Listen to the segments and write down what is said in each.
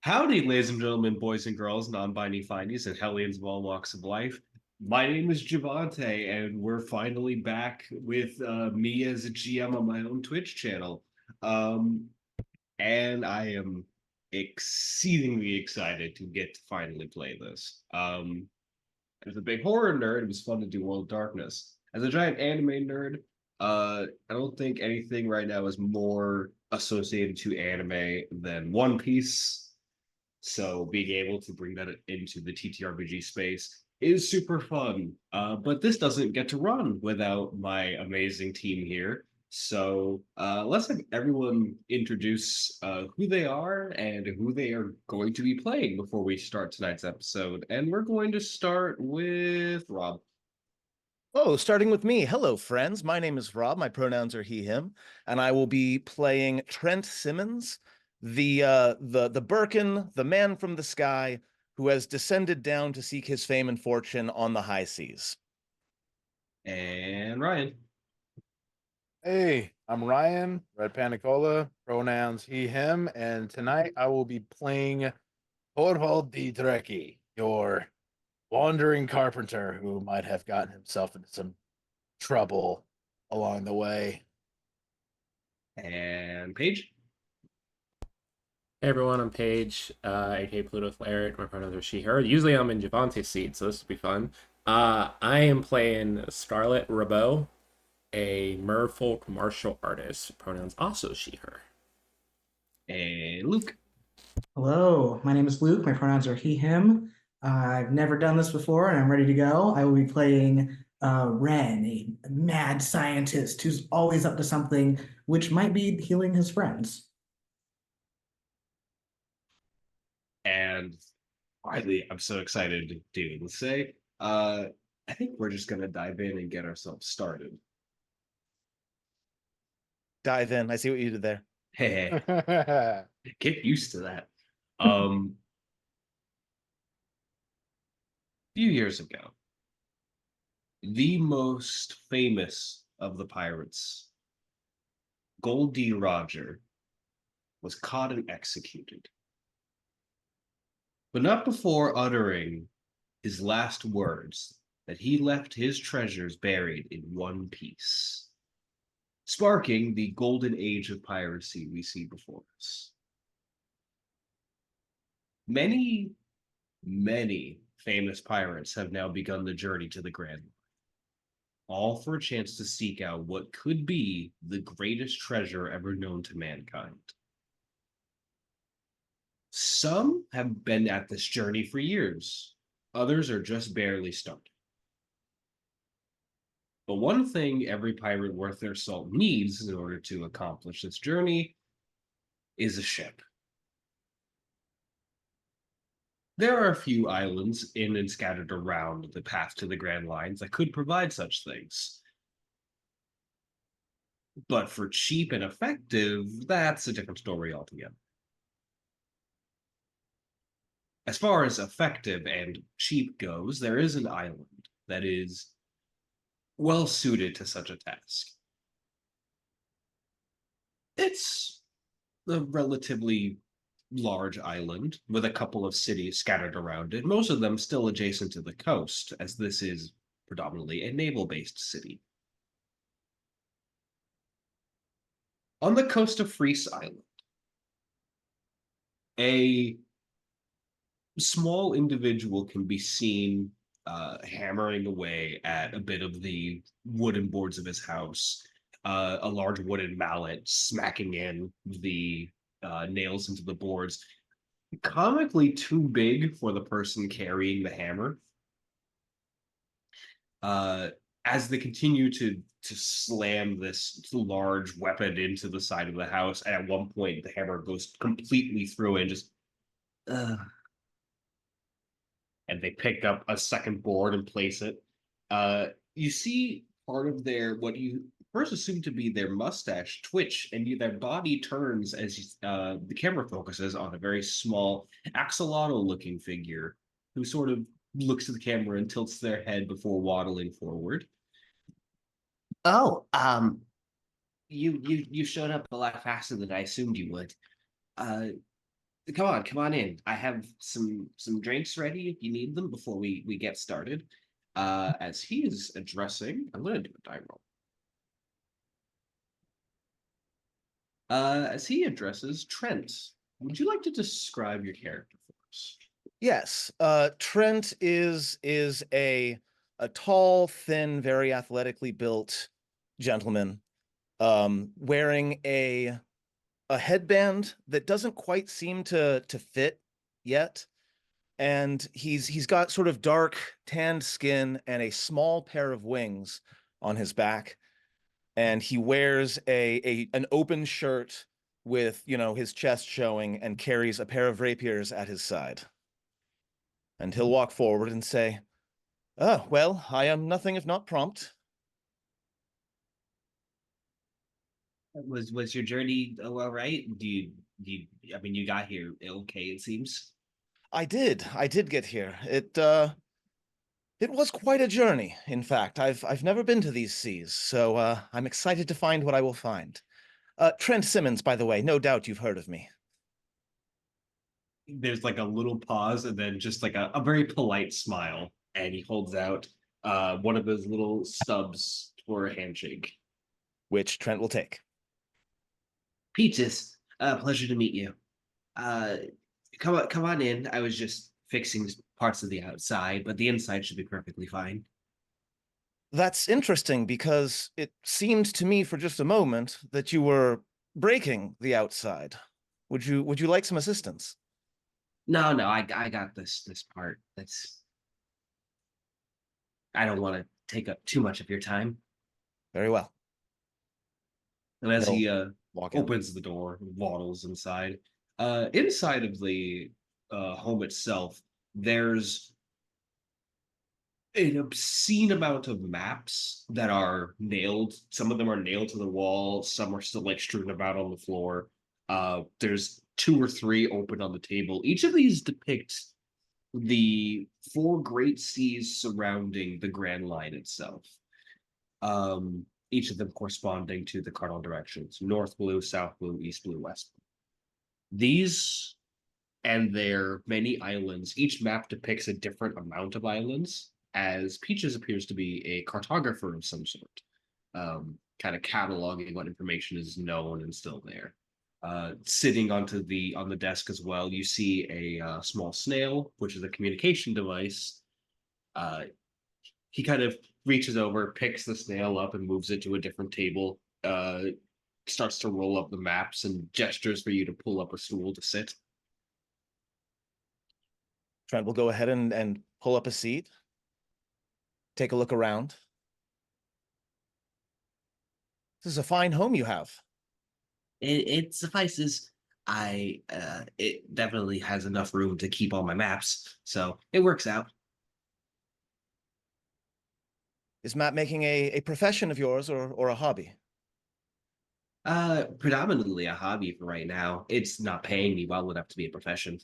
Howdy, ladies and gentlemen, boys and girls, non-binding findies, and hellions of all walks of life. My name is Javante, and we're finally back with me as a GM on my own Twitch channel. Um, and I am exceedingly excited to get to finally play this. As a big horror nerd, it was fun to do World of Darkness. As a giant anime nerd, I don't think anything right now is more associated to anime than One Piece. So being able to bring that into the TTRPG space is super fun. But this doesn't get to run without my amazing team here. So let's have everyone introduce who they are and who they are going to be playing before we start tonight's episode. And we're going to start with Rob. Oh, starting with me. Hello, friends. My name is Rob. My pronouns are he, him, and I will be playing Trent Simmons, the Birkin, the man from the sky who has descended down to seek his fame and fortune on the high seas. And Ryan. Hey, I'm Ryan, Red Panicola, pronouns he, him, and tonight I will be playing Torvald D. Drecki, your wandering carpenter who might have gotten himself into some trouble along the way. And Paige. Hey everyone, I'm Paige, aka Pluto Flared. My pronouns are she, her. Usually I'm in Javante's seat, so this will be fun. I am playing Scarlett Rabot, a merfolk martial artist. Pronouns also she, her. And Luke. Hello, my name is Luke. My pronouns are he, him. I've never done this before and I'm ready to go. I will be playing Ren, a mad scientist who's always up to something, which might be healing his friends. And finally, I'm so excited to do this. Say, I think we're just gonna dive in and get ourselves started. Dive in. I see what you did there. Hey, get used to that. Few years ago, the most famous of the pirates, Gold D. Roger, was caught and executed. But not before uttering his last words that he left his treasures buried in one piece, sparking the golden age of piracy we see before us. Many, many famous pirates have now begun the journey to the Grand Line, all for a chance to seek out what could be the greatest treasure ever known to mankind. Some have been at this journey for years, others are just barely starting. But one thing every pirate worth their salt needs in order to accomplish this journey is a ship. There are a few islands in and scattered around the path to the Grand Lines that could provide such things. But for cheap and effective, that's a different story altogether. As far as effective and cheap goes, there is an island that is well suited to such a task. It's a relatively large island with a couple of cities scattered around it, most of them still adjacent to the coast, as this is predominantly a naval-based city. On the coast of Fries Island, a small individual can be seen hammering away at a bit of the wooden boards of his house, a large wooden mallet smacking in the nails into the boards, comically too big for the person carrying the hammer. As they continue to slam this large weapon into the side of the house, and at one point the hammer goes completely through and just and they pick up a second board and place it. You see part of their what you first assume to be their mustache twitch, and their body turns as the camera focuses on a very small axolotl-looking figure who sort of looks at the camera and tilts their head before waddling forward. Oh, you showed up a lot faster than I assumed you would. Uh, come on in. I have some drinks ready if you need them before we get started. As he is addressing, I'm gonna do a die roll. As he addresses Trent, would you like to describe your character for us? Yes, Trent is a tall, thin, very athletically built gentleman, wearing a headband that doesn't quite seem to fit yet. And he's got sort of dark tanned skin and a small pair of wings on his back. And he wears an open shirt with, you know, his chest showing, and carries a pair of rapiers at his side. And he'll walk forward and say, "Oh, well, I am nothing if not prompt." Was your journey all right? I mean, you got here okay, it seems. I did get here. It was quite a journey, in fact. I've never been to these seas, so I'm excited to find what I will find. Trent Simmons, by the way, no doubt you've heard of me. There's like a little pause and then just like a very polite smile, and he holds out one of those little stubs for a handshake. Which Trent will take. Peaches, pleasure to meet you. Uh, come on in. I was just fixing parts of the outside, but the inside should be perfectly fine. That's interesting because it seemed to me for just a moment that you were breaking the outside. Would you like some assistance? No, no, I got this part. That's I don't want to take up too much of your time. Very well. And as he Walk in. opens the door, waddles inside. Inside of the home itself, there's an obscene amount of maps that are nailed. Some of them are nailed to the wall, some are still like strewn about on the floor. There's two or three open on the table. Each of these depict the four great seas surrounding the Grand Line itself. Each of them corresponding to the cardinal directions: North Blue, South Blue, East Blue, West Blue. These and their many islands, each map depicts a different amount of islands, as Peaches appears to be a cartographer of some sort, kind of cataloging what information is known and still there. Sitting on the desk as well, you see a small snail, which is a communication device. He kind of reaches over, picks the snail up, and moves it to a different table. Starts to roll up the maps and gestures for you to pull up a stool to sit. Trent will go ahead and pull up a seat, take a look around. This is a fine home you have. It suffices. It definitely has enough room to keep all my maps, so it works out. Is map making a profession of yours or a hobby? Predominantly a hobby for right now. It's not paying me well enough to be a profession.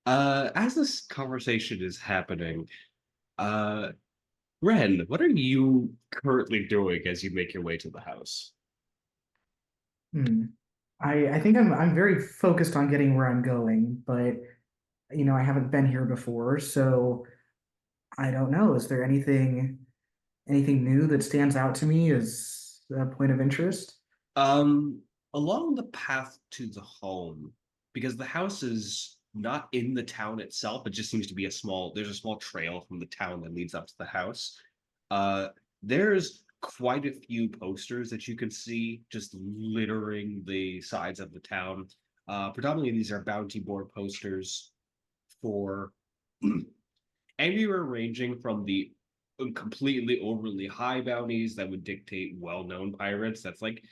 As this conversation is happening, uh, Ren, what are you currently doing as you make your way to the house? Hmm. I think I'm very focused on getting where I'm going, but I haven't been here before, so I don't know. Is there anything new that stands out to me as a point of interest? Um, Along the path to the home, because the house is not in the town itself, it just seems to be there's a small trail from the town that leads up to the house. Uh, there's quite a few posters that you can see just littering the sides of the town. Predominantly, these are bounty board posters for anywhere ranging from the completely overly high bounties that would dictate well-known pirates. That's like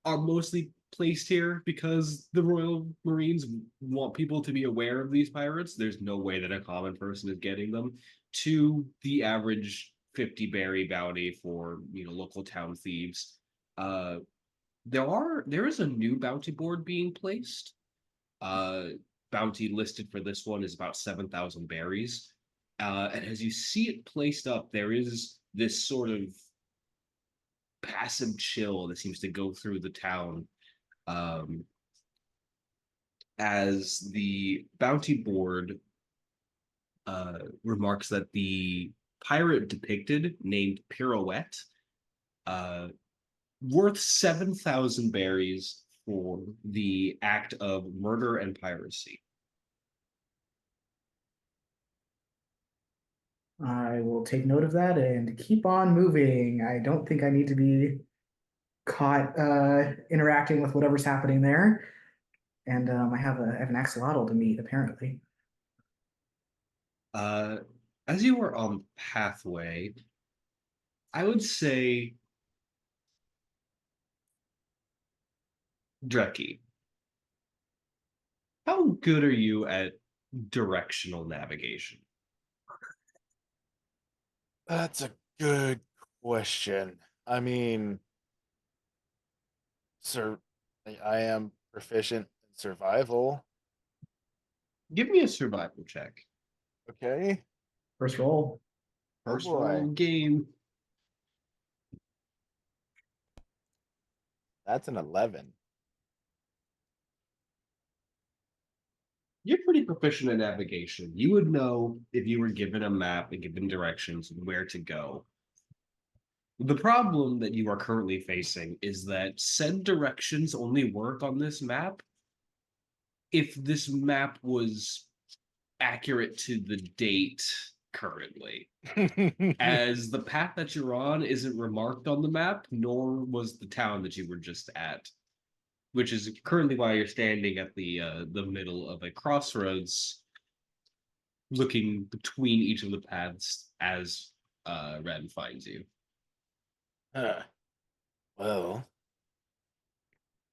are mostly placed here because the Royal Marines want people to be aware of these pirates. There's no way that a common person is getting them, to the average 50 berry bounty for local town thieves. Uh, there is a new bounty board being placed. Uh, Bounty listed for this one is about 7,000 berries. And as you see it placed up, there is this sort of passive chill that seems to go through the town. As the bounty board remarks that the pirate depicted, named Pirouette, worth 7,000 berries for the act of murder and piracy. I will take note of that and keep on moving. I don't think I need to be caught interacting with whatever's happening there. And I have an axolotl to meet, apparently. As you are on the pathway, I would say Dreki, how good are you at directional navigation? That's a good question. I mean, sir, I am proficient in survival. Give me a survival check. Okay. First roll. First boy. roll game. That's an 11. You're pretty proficient in navigation. You would know if you were given a map and given directions where to go. The problem that you are currently facing is that said directions only work on this map if this map was accurate to the date currently. As the path that you're on isn't remarked on the map, nor was the town that you were just at, which is currently why you're standing at the middle of a crossroads, looking between each of the paths as Ren finds you. Huh. Well,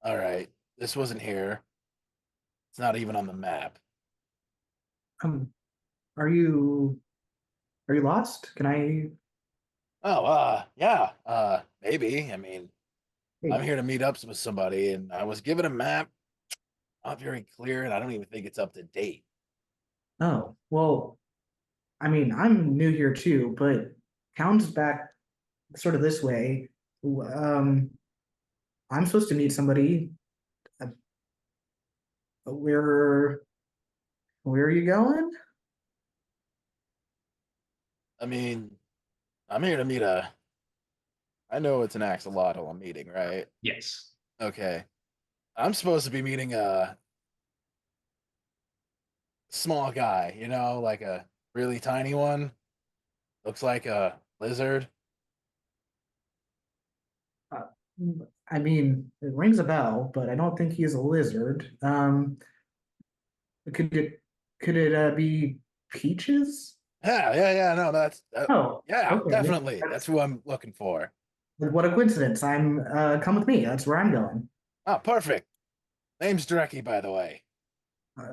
all right. This wasn't here. It's not even on the map. Are you lost? Can I? Oh, yeah. Maybe. I mean, Hey, I'm here to meet up with somebody, and I was given a map. Not very clear, and I don't even think it's up to date. oh, well, I mean, I'm new here too, but town's back sort of this way. I'm supposed to meet somebody. Uh, where are you going? I mean, I'm here to meet a. I know it's an axolotl I'm meeting, right? Yes. Okay. I'm supposed to be meeting a small guy, like a really tiny one. Looks like a lizard. I mean, it rings a bell, but I don't think he's a lizard. Could it be Peaches? Yeah. No, Oh, yeah, okay. definitely. That's who I'm looking for. What a coincidence. I'm come with me. That's where I'm going. Oh, perfect. Name's Dreki, by the way.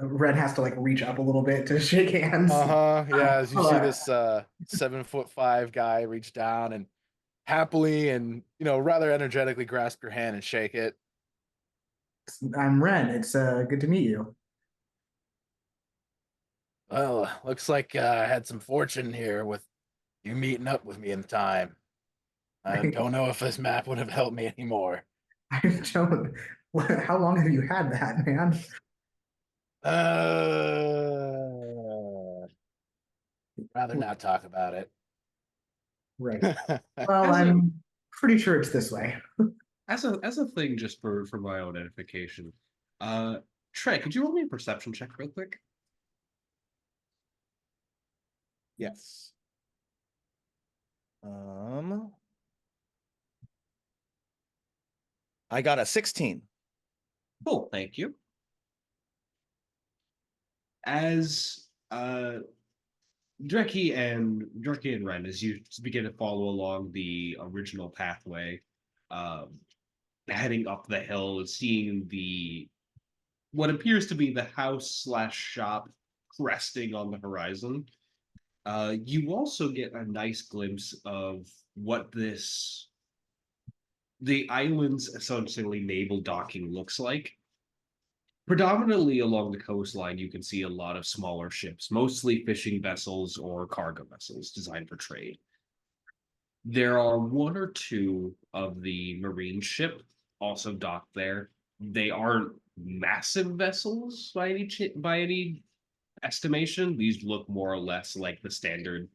Red has to like reach up a little bit to shake hands. Yeah, as you see Hello. this 7'5" guy reach down and happily and rather energetically grasp your hand and shake it. I'm Ren. It's good to meet you. Well, looks like I had some fortune here with you meeting up with me in time. I don't know if this map would have helped me anymore. I don't. How long have you had that, man? Rather not talk about it. Right. Well, As a- I'm pretty sure it's this way. As a thing, just for my own edification, Trey, could you roll me a perception check real quick? Yes. I got a 16. Cool, thank you. As Dreki and Ren, as you begin to follow along the original pathway, heading up the hill and seeing what appears to be the house/shop cresting on the horizon, you also get a nice glimpse of what the island's essentially naval docking looks like. Predominantly along the coastline, you can see a lot of smaller ships, mostly fishing vessels or cargo vessels designed for trade. There are one or two of the marine ship also docked there. They aren't massive vessels by any estimation. These look more or less like the standard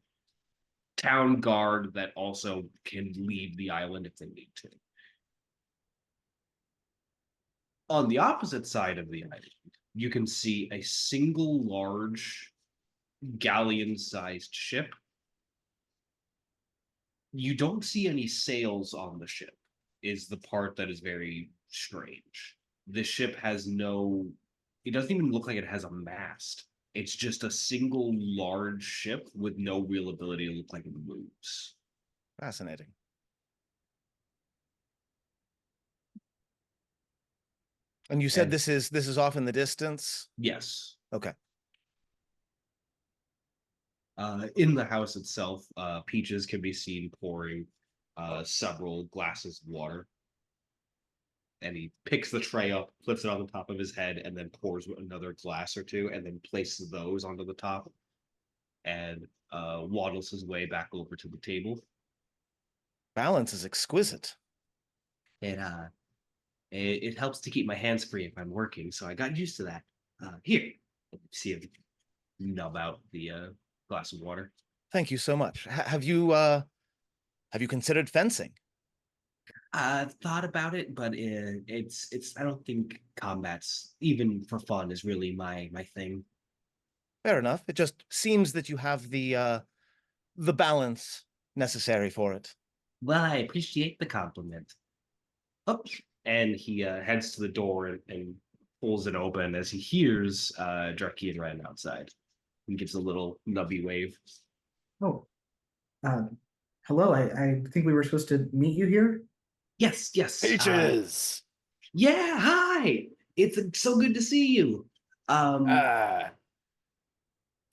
town guard that also can leave the island if they need to. On the opposite side of the island, you can see a single large galleon-sized ship. You don't see any sails on the ship, is the part that is very strange. The ship has no, it doesn't even look like it has a mast. It's just a single large ship with no real ability to look like it moves. Fascinating. And you said And- this is off in the distance? Yes. Okay. In the house itself, Peaches can be seen pouring several glasses of water. And he picks the tray up, flips it on the top of his head, and then pours another glass or two, and then places those onto the top, and waddles his way back over to the table. Balance is exquisite. It helps to keep my hands free if I'm working, so I got used to that. Here, see him nub out the glass of water. Thank you so much. Have you considered fencing? I've thought about it, but it's I don't think combat's even for fun is really my thing. Fair enough. It just seems that you have the balance necessary for it. Well, I appreciate the compliment. Oh, and he heads to the door and pulls it open as he hears Jarky and Ren outside. He gives a little nubby wave. Oh, hello. I think we were supposed to meet you here. Yes, yes. Peaches. Yeah, hi. It's so good to see you. Ah.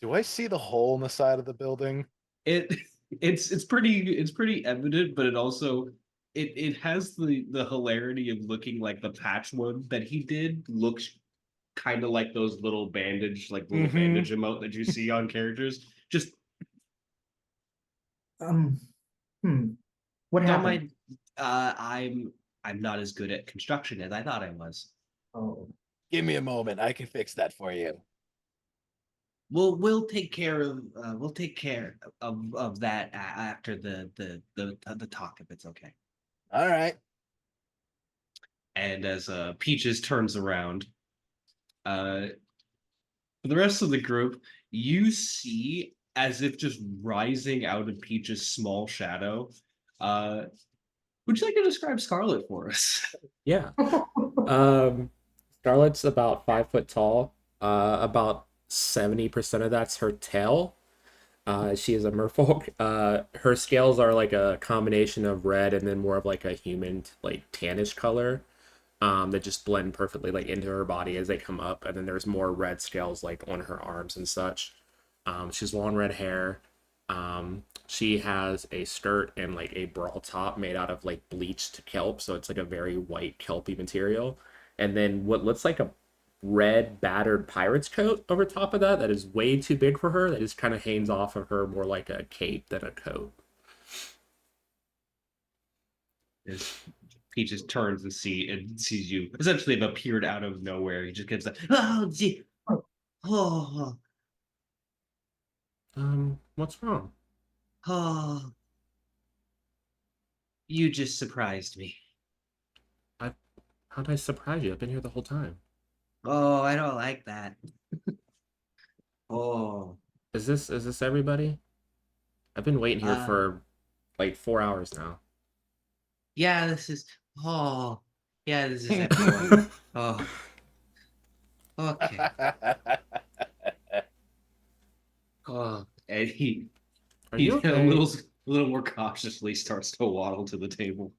Do I see the hole in the side of the building? It's pretty evident, but it has the hilarity of looking like the patchwork that he did looks kind of like those little bandage emote that you see on characters. Just What don't happened? mind. I'm not as good at construction as I thought I was. Oh, Give me a moment. I can fix that for you. We'll take care of that after the talk, if it's okay. All right. And as Peaches turns around, for the rest of the group, you see as if just rising out of Peach's small shadow. Would you like to describe Scarlet for us? Yeah. Scarlet's about 5 foot tall. About 70% of that's her tail. She is a merfolk. Her scales are like a combination of red and then more of like a human, like tannish color. That just blend perfectly like into her body as they come up. And then there's more red scales like on her arms and such. She's long red hair. She has a skirt and like a brawl top made out of like bleached kelp, so it's like a very white kelpy material. And then what looks like a red battered pirate's coat over top of that is way too big for her. That just kind of hangs off of her more like a cape than a coat. As Peaches turns and sees you essentially have appeared out of nowhere. He just gives a oh gee. Oh, What's wrong? oh. You just surprised me. How'd I surprise you? I've been here the whole time. Oh, I don't like that. Oh. Is this everybody? I've been waiting here Uh, for like 4 hours now. Yeah, this is everyone. Oh. Okay. Oh. And Are he you a okay? little more cautiously starts to waddle to the table.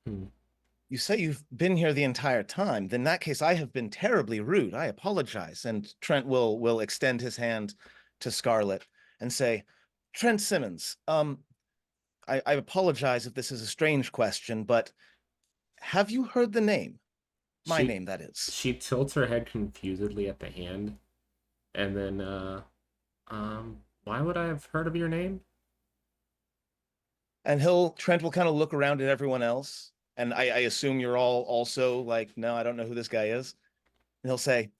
You say you've been here the entire time. Then in that case, I have been terribly rude. I apologize. And Trent will extend his hand to Scarlet and say, Trent Simmons, I apologize if this is a strange question, but have you heard the name? My She- name, that is. She tilts her head confusedly at the hand, and then, why would I have heard of your name? And Trent will kind of look around at everyone else. And I assume you're all also like, no, I don't know who this guy is. And he'll say,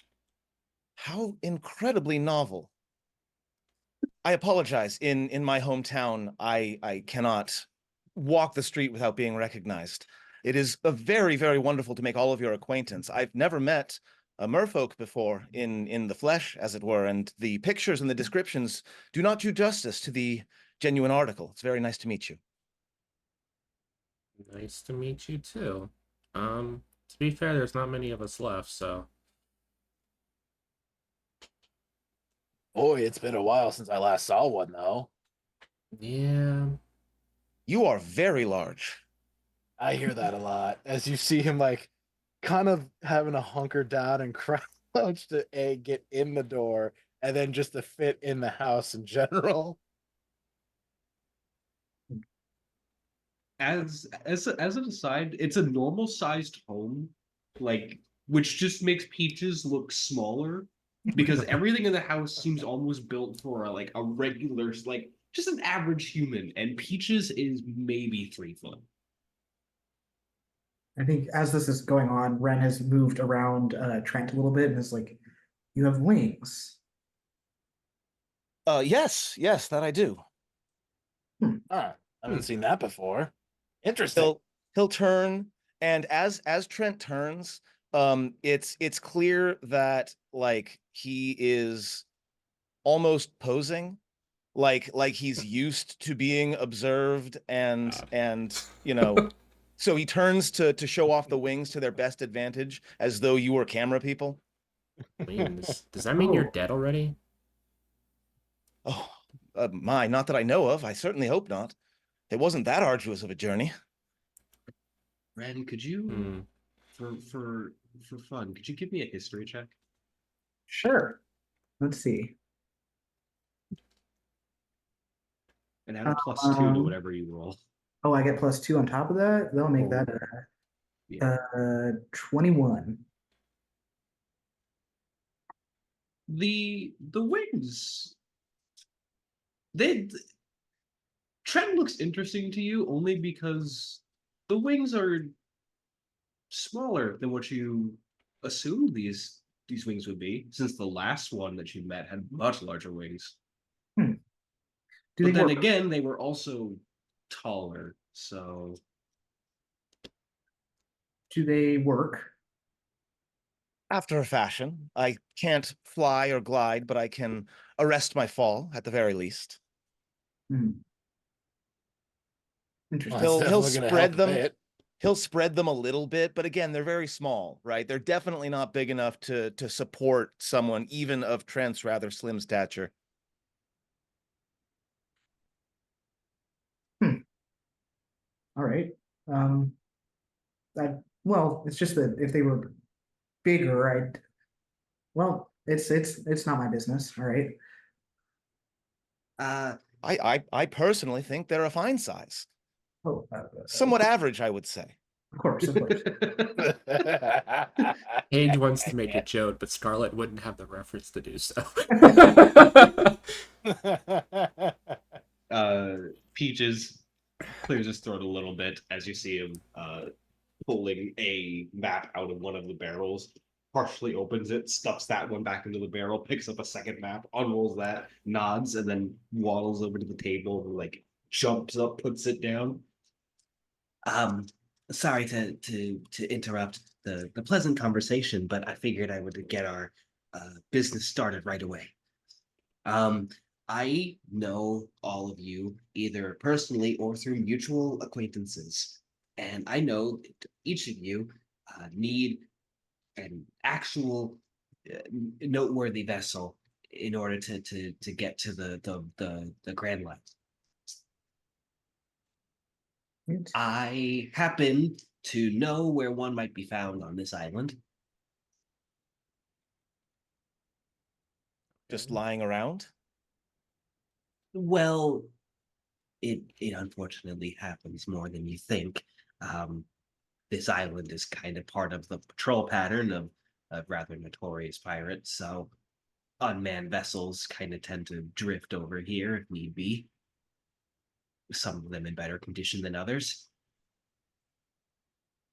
how incredibly novel. I apologize. In my hometown, I cannot walk the street without being recognized. It is a very, very wonderful to make all of your acquaintance. I've never met a merfolk before in the flesh, as it were, and the pictures and the descriptions do not do justice to the genuine article. It's very nice to meet you. Nice to meet you too. To be fair, there's not many of us left, so Boy, it's been a while since I last saw one, though. yeah. You are very large. I hear that a lot. As you see him, like, kind of having to hunker down and crouch to get in the door, and then just to fit in the house in general. As an aside, it's a normal sized home, like which just makes Peaches look smaller because everything in the house seems almost built for like a regular, like just an average human, and Peaches is maybe 3 foot. I think as this is going on, Ren has moved around Trent a little bit and is like, "You have wings." Yes, that I do. Huh. I haven't seen that before. Interesting. He'll turn, and as Trent turns, it's clear that like he is almost posing, like he's used to being observed, and you know, so he turns to show off the wings to their best advantage, as though you were camera people. Wings. Does that mean you're Oh. dead already? Oh, my, not that I know of. I certainly hope not. It wasn't that arduous of a journey. Ren, could you, Hmm. for fun, could you give me a history check? Sure. Let's see. And add a +2 to Um, whatever you roll. Oh, I get +2 on top of that. That'll make that Yeah. 21. The wings, they Trent looks interesting to you only because the wings are smaller than what you assumed these wings would be, since the last one that you met had much larger wings. Do But they then work? again, they were also taller, so Do they work? After a fashion, I can't fly or glide, but I can arrest my fall at the very least. Hmm. Well, Interesting. that's He'll definitely gonna help spread a them. bit. He'll spread them a little bit, but again, they're very small, right? They're definitely not big enough to support someone even of Trent's rather slim stature. All right. I well, it's just that if they were bigger, well, it's not my business. All right. I personally think they're a fine size. Oh, Somewhat average, I would say. of course, of course. Paige wants to make a joke, but Scarlet wouldn't have the reference to do so. Peaches clears his throat a little bit as you see him pulling a map out of one of the barrels, partially opens it, stuffs that one back into the barrel, picks up a second map, unrolls that, nods, and then waddles over to the table and like jumps up, puts it down. Sorry to interrupt the pleasant conversation, but I figured I would get our business started right away. I know all of you either personally or through mutual acquaintances, and I know that each of you need an actual noteworthy vessel in order to get to the Grand Line. I happen to know where one might be found on this island. Just lying around. Well, it unfortunately happens more than you think. This island is kind of part of the patrol pattern of a rather notorious pirates, so unmanned vessels kind of tend to drift over here if need be. some of them in better condition than others.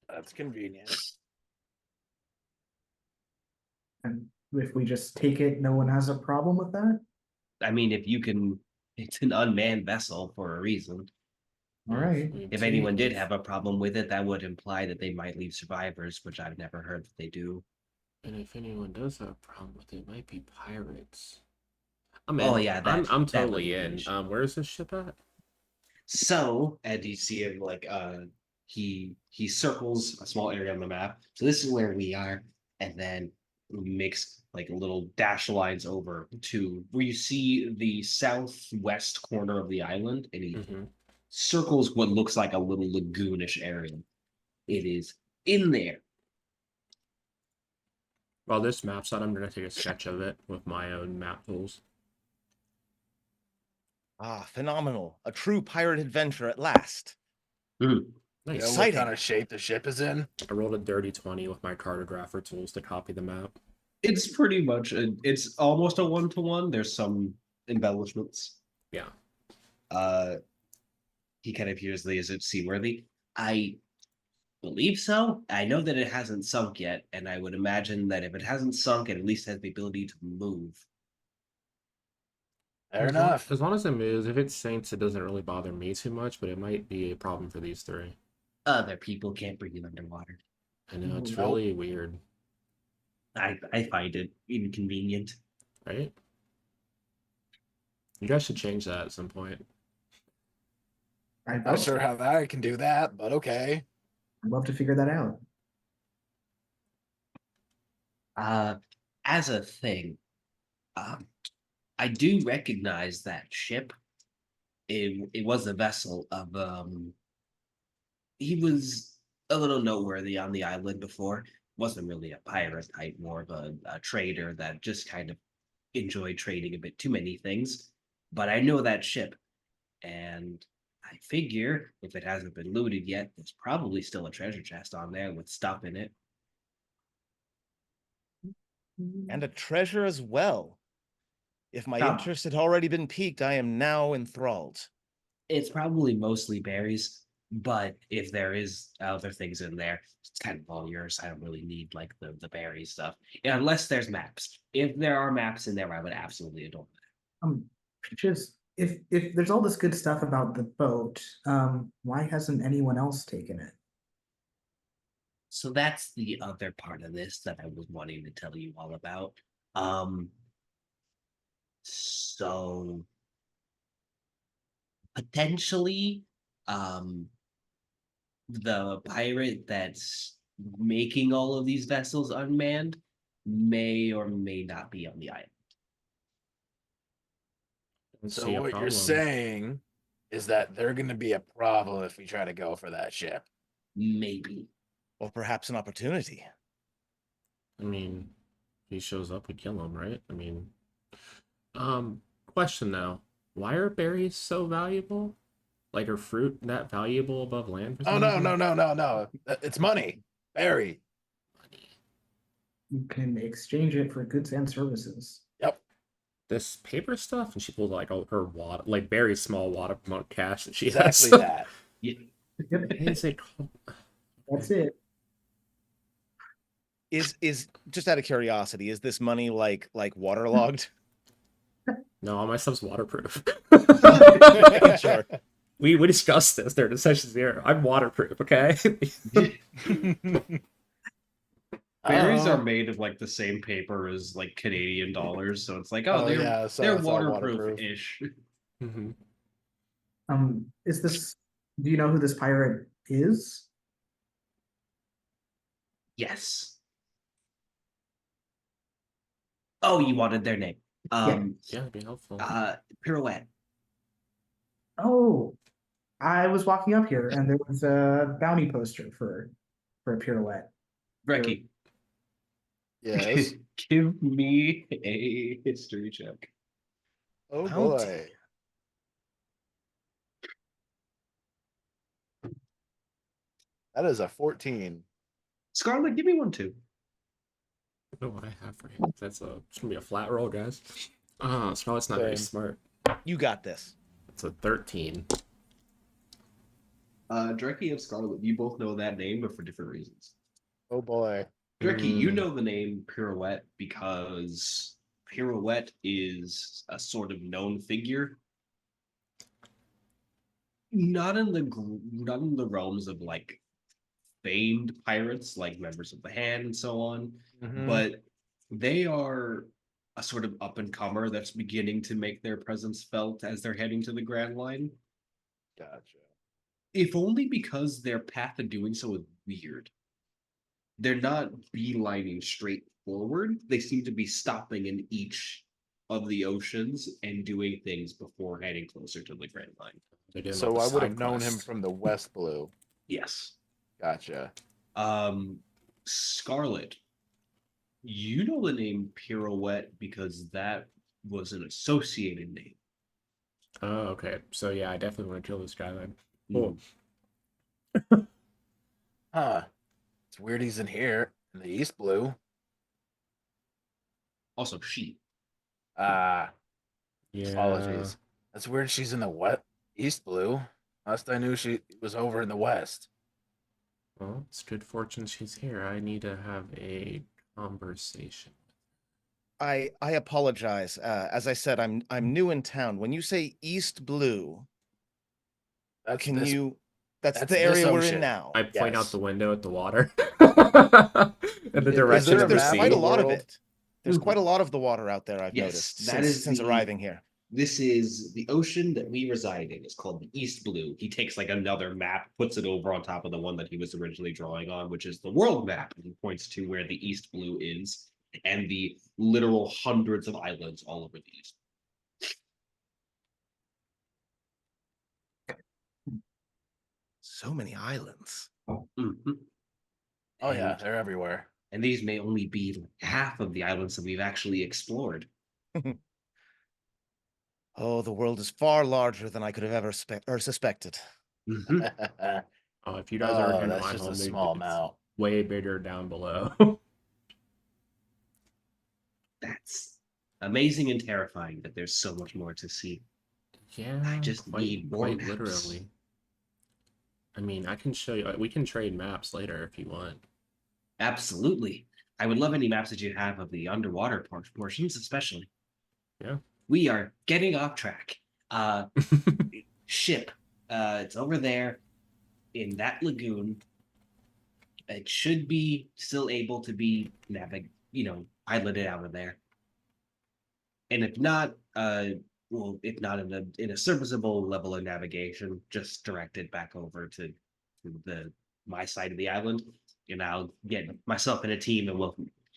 That's convenient. And if we just take it, no one has a problem with that? I mean, if you can, it's an unmanned vessel for a reason. All right. If anyone did have a problem with it, that would imply that they might leave survivors, which I've never heard that they do. And if anyone does have a problem with it, it might be pirates. I'm Oh, in. yeah, I'm that would totally be an in. issue. Where's this ship at? So, and you see him like he circles a small area on the map. So this is where we are, and then makes like little dash lines over to where you see the southwest corner of the island, and he Mhm. circles what looks like a little lagoonish area. It is in there. While this map's out, I'm gonna take a sketch of it with my own map tools. Ah, phenomenal. A true pirate adventure at last. You know Nice. what Exciting. kind of shape the ship is in? I rolled a dirty 20 with my cartographer tools to copy the map. It's pretty much it's almost a 1-to-1. There's some embellishments. Yeah. He kind of hears the, is it seaworthy? I believe so. I know that it hasn't sunk yet, and I would imagine that if it hasn't sunk, it at least has the ability to move. Fair As long- enough. As long as it moves, if it sinks, it doesn't really bother me too much, but it might be a problem for these three. Other people can't breathe underwater. I know, it's Nope. really weird, I find it inconvenient. right? You guys should change that at some point. I'd Not love, sure how that I can do that, but okay. I'd love to figure that out. As a thing, I do recognize that ship. It was a vessel of he was a little noteworthy on the island before. Wasn't really a pirate type, more of a trader that just kind of enjoyed trading a bit too many things. But I know that ship, and I figure if it hasn't been looted yet, there's probably still a treasure chest on there with stuff in it. And a treasure as well. If my Come. interest had already been piqued, I am now enthralled. It's probably mostly berries, but if there is other things in there, it's kind of all yours. I don't really need like the berry stuff, unless there's maps. If there are maps in there, I would absolutely adore them. Just if there's all this good stuff about the boat, why hasn't anyone else taken it? So that's the other part of this that I was wanting to tell you all about. So potentially, the pirate that's making all of these vessels unmanned may or may not be on the island. Don't So see a what you're problem. saying is that they're going to be a problem if we try to go for that ship. Maybe. Or perhaps an opportunity. I mean, if he shows up, we kill him, right? I mean, question now: why are berries so valuable? Like, are fruit that valuable above land? For Oh some no, reason? no. It's money. Barry. You can exchange it for goods and services. Yep. This paper stuff, and she pulled like all her water, like very small water amount of cash that she Exactly has. that. Yeah. Is it? That's it. Is just out of curiosity, is this money like waterlogged? No, all my stuff's waterproof. Sure. We discussed this during the sessions here. I'm waterproof, okay? Berries Oh. are made of like the same paper as like Canadian dollars, so it's like, oh, Oh, they're yeah, so they're it's all waterproof-ish. Mhm. Is this? Do you know who this pirate is? Yes. Oh, you wanted their name. Yeah, it'd be helpful. Pirouette. Oh, I was walking up here and there was a bounty poster for a pirouette. Brecky, Yes. give me a history check. Oh Bounty. boy. That is a 14. Scarlet, give me one too. I don't know what I have for him. It's gonna be a flat roll, guys. Scarlet's not very Same. smart. You got this. It's a 13. Dreki and Scarlet, you both know that name, but for different reasons. Oh boy. Dreki, you Mm. know the name Pirouette because Pirouette is a sort of known figure. Not in the realms of like famed pirates like members of the Hand and so on, Mhm. but they are a sort of up and comer that's beginning to make their presence felt as they're heading to the Grand Line. Gotcha. If only because their path of doing so is weird. They're not beelining straight forward. They seem to be stopping in each of the oceans and doing things before heading closer to the Grand Line. They're doing all So the I would have side known him quests. from the West Blue. Yes. Gotcha. Scarlet, you know the name Pirouette because that was an associated name. Oh, okay. So yeah, I definitely want to kill this guy then. Cool. Huh. It's weird he's in here in the East Blue. Also, she. Ah, Yeah. apologies. That's weird she's in the what East Blue. Last I knew she was over in the West. Well, it's good fortune she's here. I need to have a conversation. I apologize. As I said, I'm new in town. When you say East Blue, That's can this, you? That's that's the this area we're in ocean. now. I point out Yes. the window at the water. In the Is direction there of a the There's map quite a of sea. the lot of world? it. There's quite a lot of the water out there. I've Yes, noticed that is since the- arriving here. This is the ocean that we reside in. It's called the East Blue. He takes like another map, puts it over on top of the one that he was originally drawing on, which is the world map, and he points to where the East Blue is and the literal hundreds of islands all over the East. So many islands. Mhm. Oh yeah, And- they're everywhere. and these may only be like half of the islands that we've actually explored. Oh, the world is far larger than I could have ever suspected. Mhm. If you guys ever Oh, hit that's my just a home, small it's amount. way bigger down below. That's amazing and terrifying that there's so much more to see. Yeah, I just need more quite maps. literally. I mean, I can show you. We can trade maps later if you want. Absolutely. I would love any maps that you have of the underwater portions, especially. Yeah. We are getting off track. Ship. It's over there in that lagoon. It should be still able to be piloted out of there. And if not, if not in a serviceable level of navigation, just direct it back over to my side of the island, and I'll get myself in a team, and we'll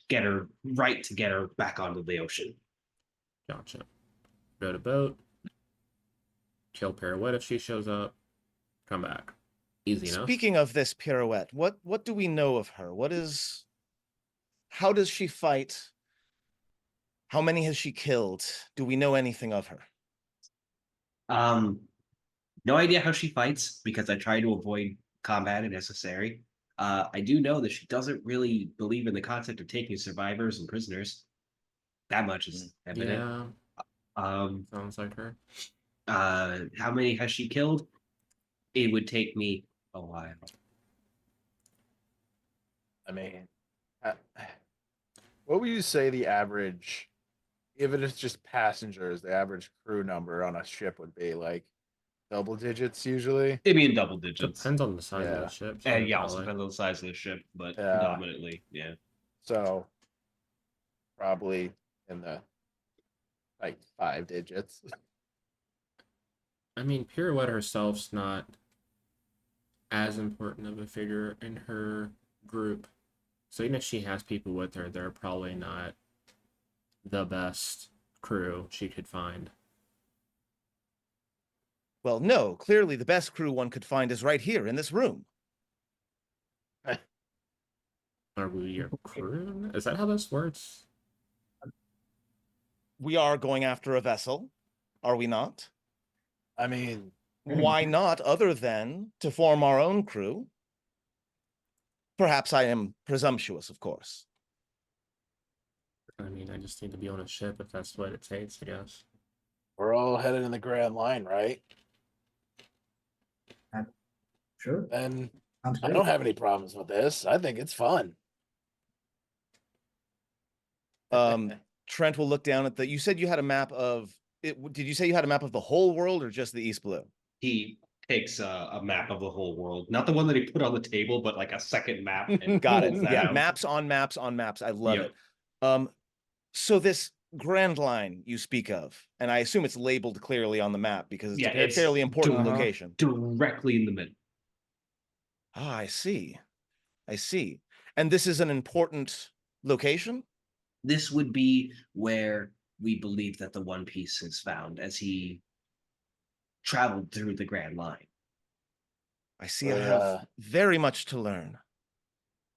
get her back onto the ocean. Gotcha. Go to boat. Kill Pirouette if she shows up. Come back. Easy enough. Speaking of this Pirouette, what do we know of her? How does she fight? How many has she killed? Do we know anything of her? No idea how she fights because I try to avoid combat if necessary. I do know that she doesn't really believe in the concept of taking survivors and prisoners. That much is evident. Yeah, sounds like her. How many has she killed? It would take me a while. I mean, what would you say the average, if it is just passengers, the average crew number on a ship would be? Like double digits usually? It'd be in double digits. Depends on the size of Yeah. the ship. And yeah, also probably. depends on the size of the ship, but Yeah. predominantly, yeah. So probably in the like 5 digits. I mean, Pirouette herself's not as important of a figure in her group. So even if she has people with her, they're probably not the best crew she could find. Well, no, clearly the best crew one could find is right here in this room. Are we your crew? Is that how this works? We are going after a vessel, are we not? I mean, Why not, other than to form our own crew? Perhaps I am presumptuous, of course. I mean, I just need to be on a ship if that's what it takes, I guess. we're all headed in the Grand Line, right? Sure. then Sounds I great. don't have any problems with this. I think it's fun. Trent will look down at the. You said you had a map of it. Did you say you had a map of the whole world or just the East Blue? He takes a map of the whole world, not the one that he put on the table, but like a second map. And Got it. pulls that Yeah, out. maps on maps on maps. I love Yep. it. So this Grand Line you speak of, and I assume it's labeled clearly on the map because it's Yeah, a it's fairly important Uh-huh. location. Directly in the middle. Ah, I see. I see. And this is an important location? This would be where we believe that the One Piece is found as he traveled through the Grand Line. I see I Where, have very much to learn.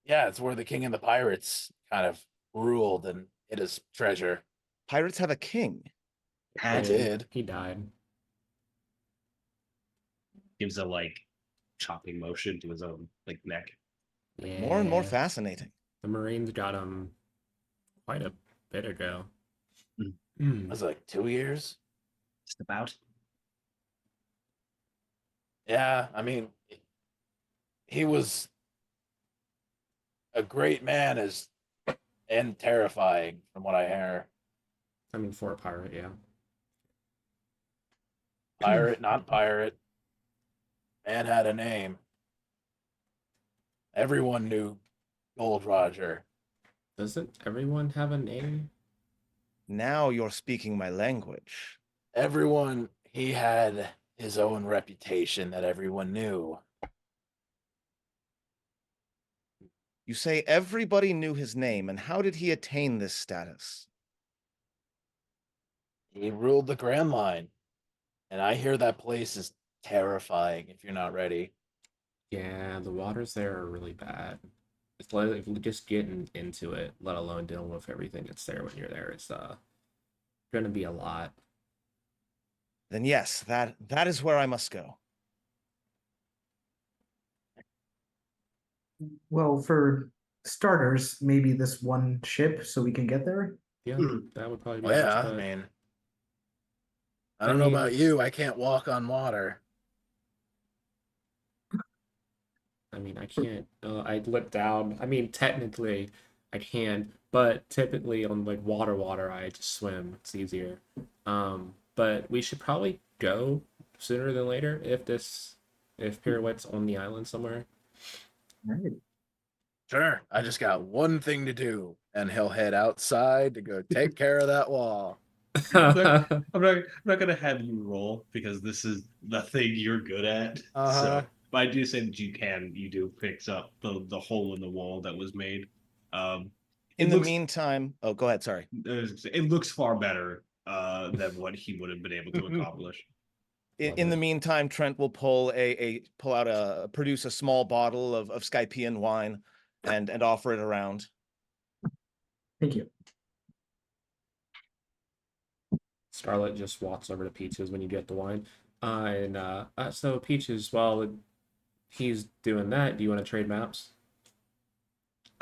Yeah, it's where the king and the pirates kind of ruled and hid his treasure. Pirates have a king. I did. He died. Gives a like chopping motion to his own like neck. Yeah. More and more fascinating. The Marines got him quite a bit ago. Mm. Hmm. Was it like 2 years? Just about. Yeah, I mean, he was a great man as and terrifying from what I hear. I mean, for a pirate, yeah. Pirate, not pirate. Man had a name. Everyone knew Gold Roger. Doesn't everyone have a name? Now you're speaking my language. Everyone, he had his own reputation that everyone knew. You say everybody knew his name, and how did he attain this status? He ruled the Grand Line. And I hear that place is terrifying if you're not ready. Yeah, the waters there are really bad. It's like just getting into it, let alone dealing with everything that's there when you're there. It's gonna be a lot. Then yes, that is where I must go. Well, for starters, maybe this one ship so we can get there. Yeah, Mhm. that would probably be Well, the best yeah, I bet. mean, I I don't know mean- about you. I can't walk on water. I mean, I can't. I lit down. I mean, technically, I can, but typically on like water, I just swim. It's easier. But we should probably go sooner than later if Pirouette's on the island somewhere. Right. Sure. I just got one thing to do, and he'll head outside to go take care of that wall. I'm not gonna have you roll because this is the thing you're good at. Uh-huh. So, but I do say that you do fix up the hole in the wall that was made. In It the looks- meantime, oh, go ahead. Sorry. it looks far better than what he would have been able to accomplish. In the meantime, Trent will produce a small bottle of Skypian wine and offer it around. Thank you. Scarlet just walks over to Peaches when you get the wine. So Peaches, while he's doing that, do you want to trade maps?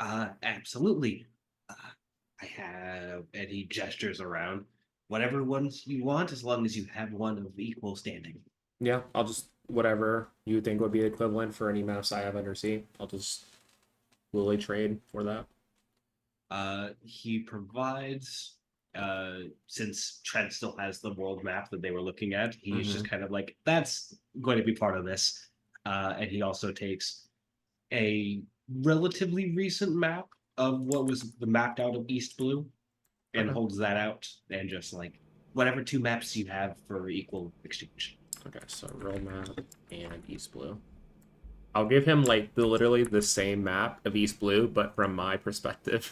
Absolutely. I have, and he gestures around. Whatever ones you want, as long as you have one of equal standing. Yeah, I'll just whatever you think would be the equivalent for any maps I have undersea. I'll just willingly trade for that. He provides, since Trent still has the world map that they were looking at, he's just kind of like, that's going to be part of this. And he also takes a relatively recent map of what was mapped out of East Blue and Okay. holds that out and just like whatever two maps you have for equal exchange. Okay, so world map and East Blue. I'll give him like literally the same map of East Blue, but from my perspective.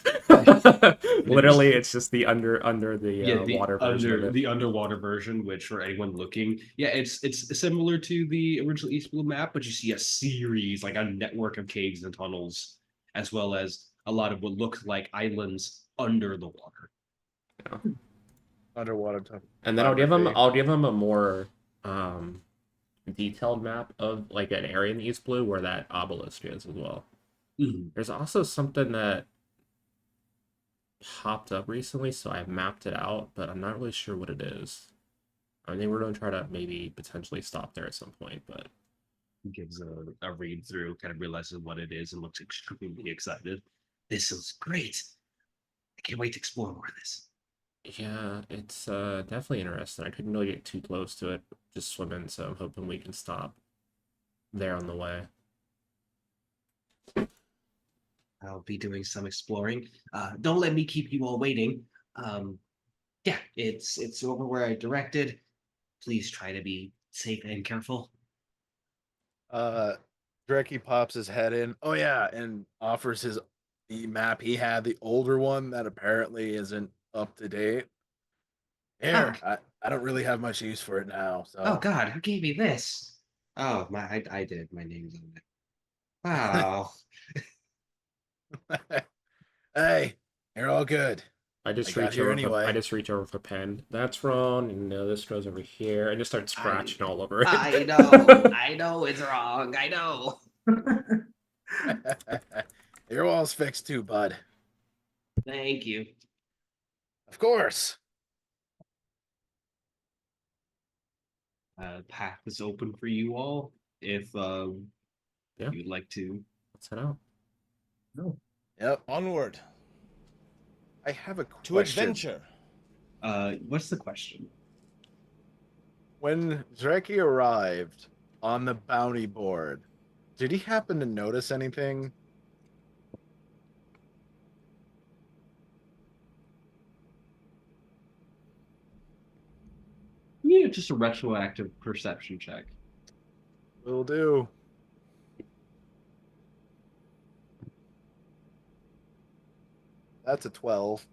Literally, it's just the under the water version of it. The underwater version, which for anyone looking, yeah, it's similar to the original East Blue map, but you see a series, like a network of caves and tunnels, as well as a lot of what looks like islands under the water. Underwater tunnel. And then I'll give him a more detailed map of like an area in the East Blue where that obelisk is as well. Mhm. There's also something that popped up recently, so I mapped it out, but I'm not really sure what it is. I think we're going to try to maybe potentially stop there at some point, but He gives a read through, kind of realizes what it is, and looks extremely excited. This is great. I can't wait to explore more of this. Yeah, it's definitely interesting. I couldn't really get too close to it, just swimming, so I'm hoping we can stop there on the way. I'll be doing some exploring. Don't let me keep you all waiting. Yeah, it's over where I directed. Please try to be safe and careful. Dreki pops his head in. Oh yeah, and offers the map he had, the older one that apparently isn't up to date. Oh, Here, I don't really have much use for it now. oh So God, who gave me this? Oh, I did. My name's on it. Wow. hey, you're all good. I just I got reach here over for I anyway. just reach over for pen. That's wrong, and this goes over here, and just start scratching all over it. I know it's wrong. I know. Your wall's fixed too, bud. Thank you. Of course. Path is open for you all if Yeah. you'd like to. Let's head out. Yep. Onward I have a to question. adventure. What's the question? When Dreki arrived on the bounty board, did he happen to notice anything? Yeah, just a retroactive perception check. Will do. That's a 12.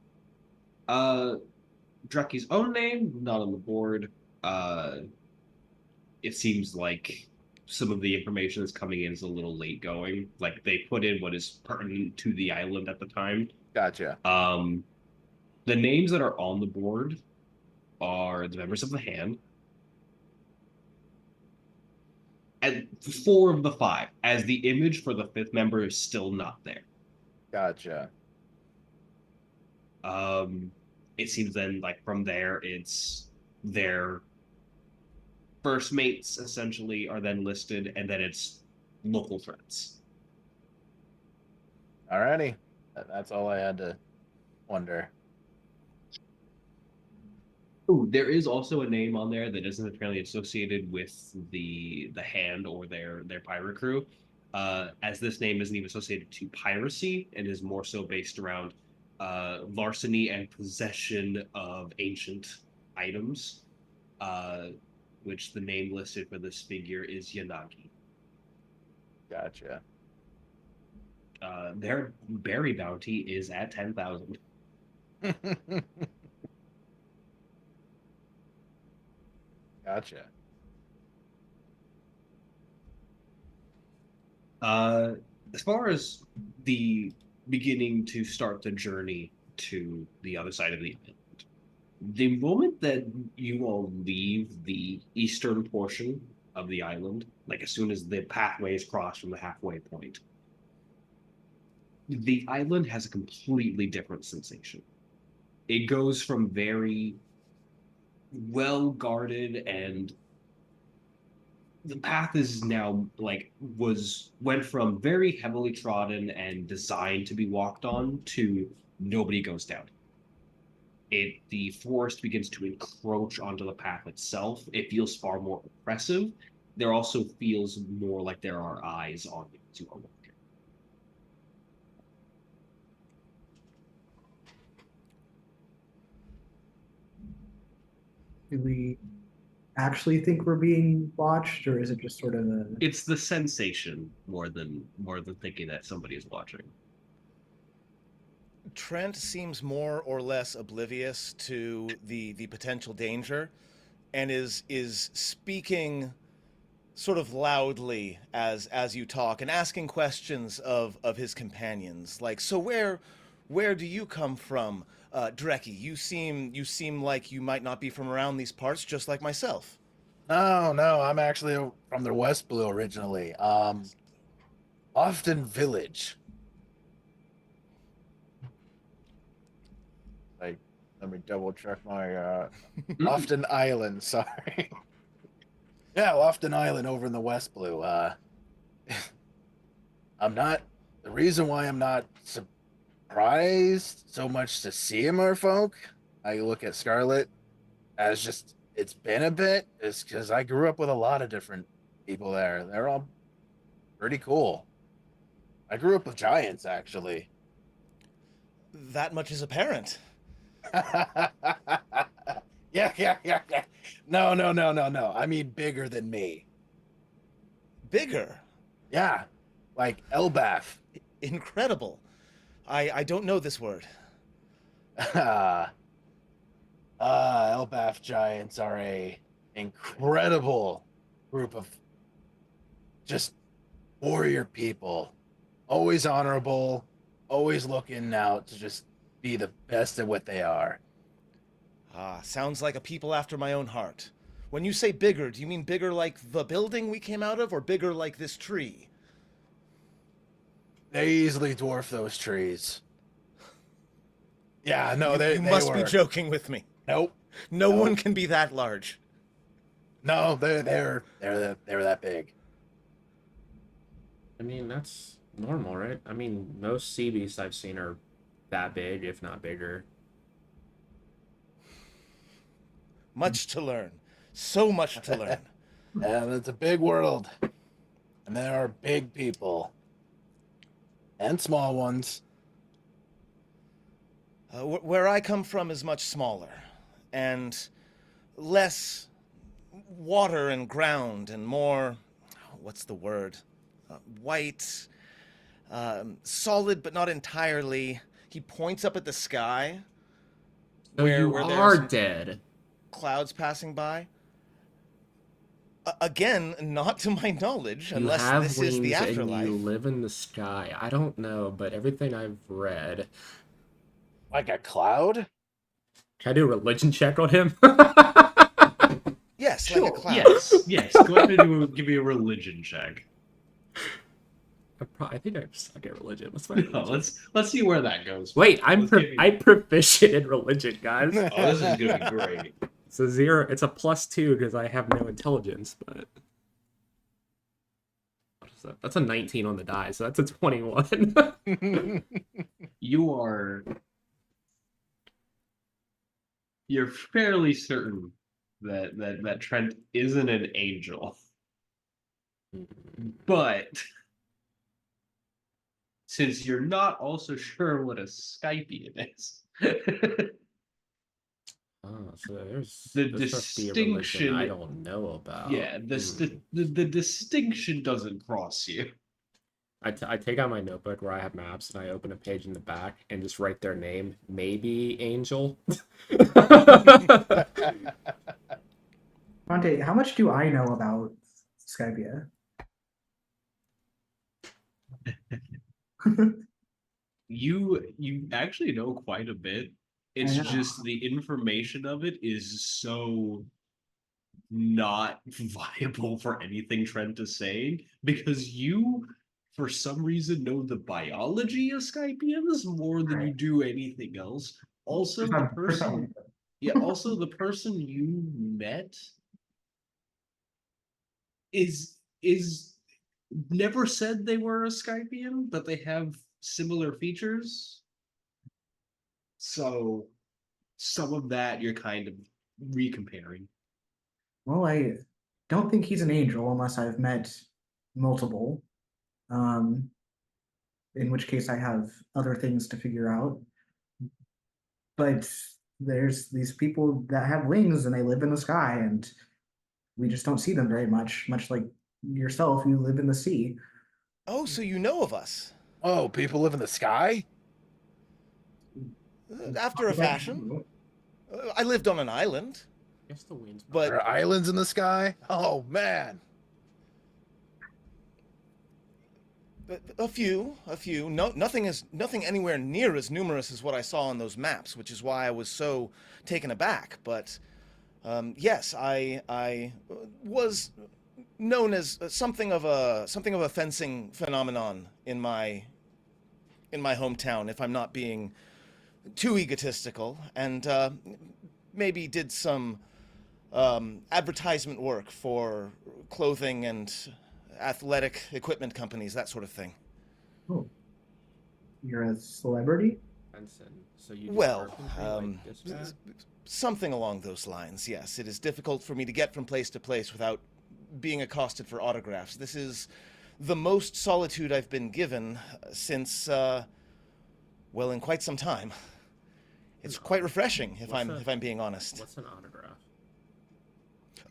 Drucky's own name, not on the board. Uh, it seems like some of the information that's coming in is a little late going. Like they put in what is pertinent to the island at the time. Gotcha. The names that are on the board are the members of the hand. And four of the five, as the image for the fifth member is still not there. Gotcha. It seems then like from there it's their first mates essentially are then listed, and then it's local threats. Alrighty. That's all I had to wonder. Ooh, there is also a name on there that isn't apparently associated with the hand or their pirate crew. As this name isn't even associated to piracy and is more so based around larceny and possession of ancient items, which the name listed for this figure is Yanagi. Gotcha. Their berry bounty is at 10,000. Gotcha. As far as the beginning to start the journey to the other side of the island, the moment that you all leave the eastern portion of the island, like as soon as the pathway is crossed from the halfway point, the island has a completely different sensation. It goes from very well guarded, and the path is now like went from very heavily trodden and designed to be walked on to nobody goes down. The forest begins to encroach onto the path itself. It feels far more oppressive. There also feels more like there are eyes on you as you are walking. Do we actually think we're being watched, or is it just sort of a? It's the sensation more than thinking that somebody is watching. Trent seems more or less oblivious to the potential danger, and is speaking sort of loudly as you talk and asking questions of his companions, like, so where do you come from, Dreki? You seem like you might not be from around these parts, just like myself. No, I'm actually from the West Blue originally. Austin Village. Like, let me double check my Austin Island. Sorry. Yeah, Lofton Island over in the West Blue. I'm not. The reason why I'm not surprised so much to see a merfolk, I look at Scarlet as just it's been a bit, is because I grew up with a lot of different people there. They're all pretty cool. I grew up with giants, actually. That much is apparent. Yeah. No, no, no, no, no. I mean bigger than me. Bigger. Yeah, like Elbath. Incredible. I don't know this word. Elbath giants are a incredible group of just warrior people. Always honorable, always looking out to just be the best at what they are. Ah, sounds like a people after my own heart. When you say bigger, do you mean bigger like the building we came out of, or bigger like this tree? They easily dwarf those trees. Yeah, no, You, they you must were. be joking with me. Nope. No No. one can be that large. No, they're that big. I mean, that's normal, right? I mean, most sea beasts I've seen are that big, if not bigger. Much to learn. So much to learn. And it's a big world. And there are big people. And small ones. Where I come from is much smaller and less water and ground and more, what's the word? White, solid but not entirely. He points up at the sky. So Where- you where there's are some- dead. Clouds passing by. Again, not to my knowledge, You unless have this wings is the and afterlife. you live in the sky. I don't know, but everything I've read. Like a cloud? Can I do a religion check on him? Yes, Sure. like a cloud. Yes. Go ahead and give me a religion check. I think I suck at religion. What's my No, religion? let's see where that goes. Wait, I'm Let's give you- I'm proficient in religion, guys. Oh, this is gonna be great. It's a 0. It's a +2 because I have no intelligence, but what is that? That's a 19 on the die, so that's a 21. You're fairly certain that Trent isn't an angel, but since you're not also sure what a Skypian is, Oh, so there's The this must be a religion distinction- I don't know about. yeah, the distinction doesn't cross you. I take out my notebook where I have maps and I open a page in the back and just write their name. Maybe Angel. Monte, how much do I know about Skypia? You actually know quite a bit. It's know. just the information of it is so not viable for anything Trent is saying because you, for some reason, know the biology of Skypians more than you do anything else. Also, the person, yeah, also the person you met is never said they were a Skypian, but they have similar features. So some of that you're kind of recomparing. Well, I don't think he's an angel unless I've met multiple. In which case I have other things to figure out. But there's these people that have wings and they live in the sky and we just don't see them very much like yourself, you live in the sea. Oh, so you know of us. Oh, people live in the sky? After a fashion. I lived on an island, Guess the wind's but There are islands in the sky? Oh, man. a few. No, nothing anywhere near as numerous as what I saw on those maps, which is why I was so taken aback. But yes, I was known as something of a fencing phenomenon in my hometown, if I'm not being too egotistical, and maybe did some advertisement work for clothing and athletic equipment companies, that sort of thing. Oh, you're a celebrity? Benson. So you do Well, carpentry, like dispatch? something along those lines, yes. It is difficult for me to get from place to place without being accosted for autographs. This is the most solitude I've been given since, well, in quite some time. It's quite refreshing, if I'm being honest. What's an autograph?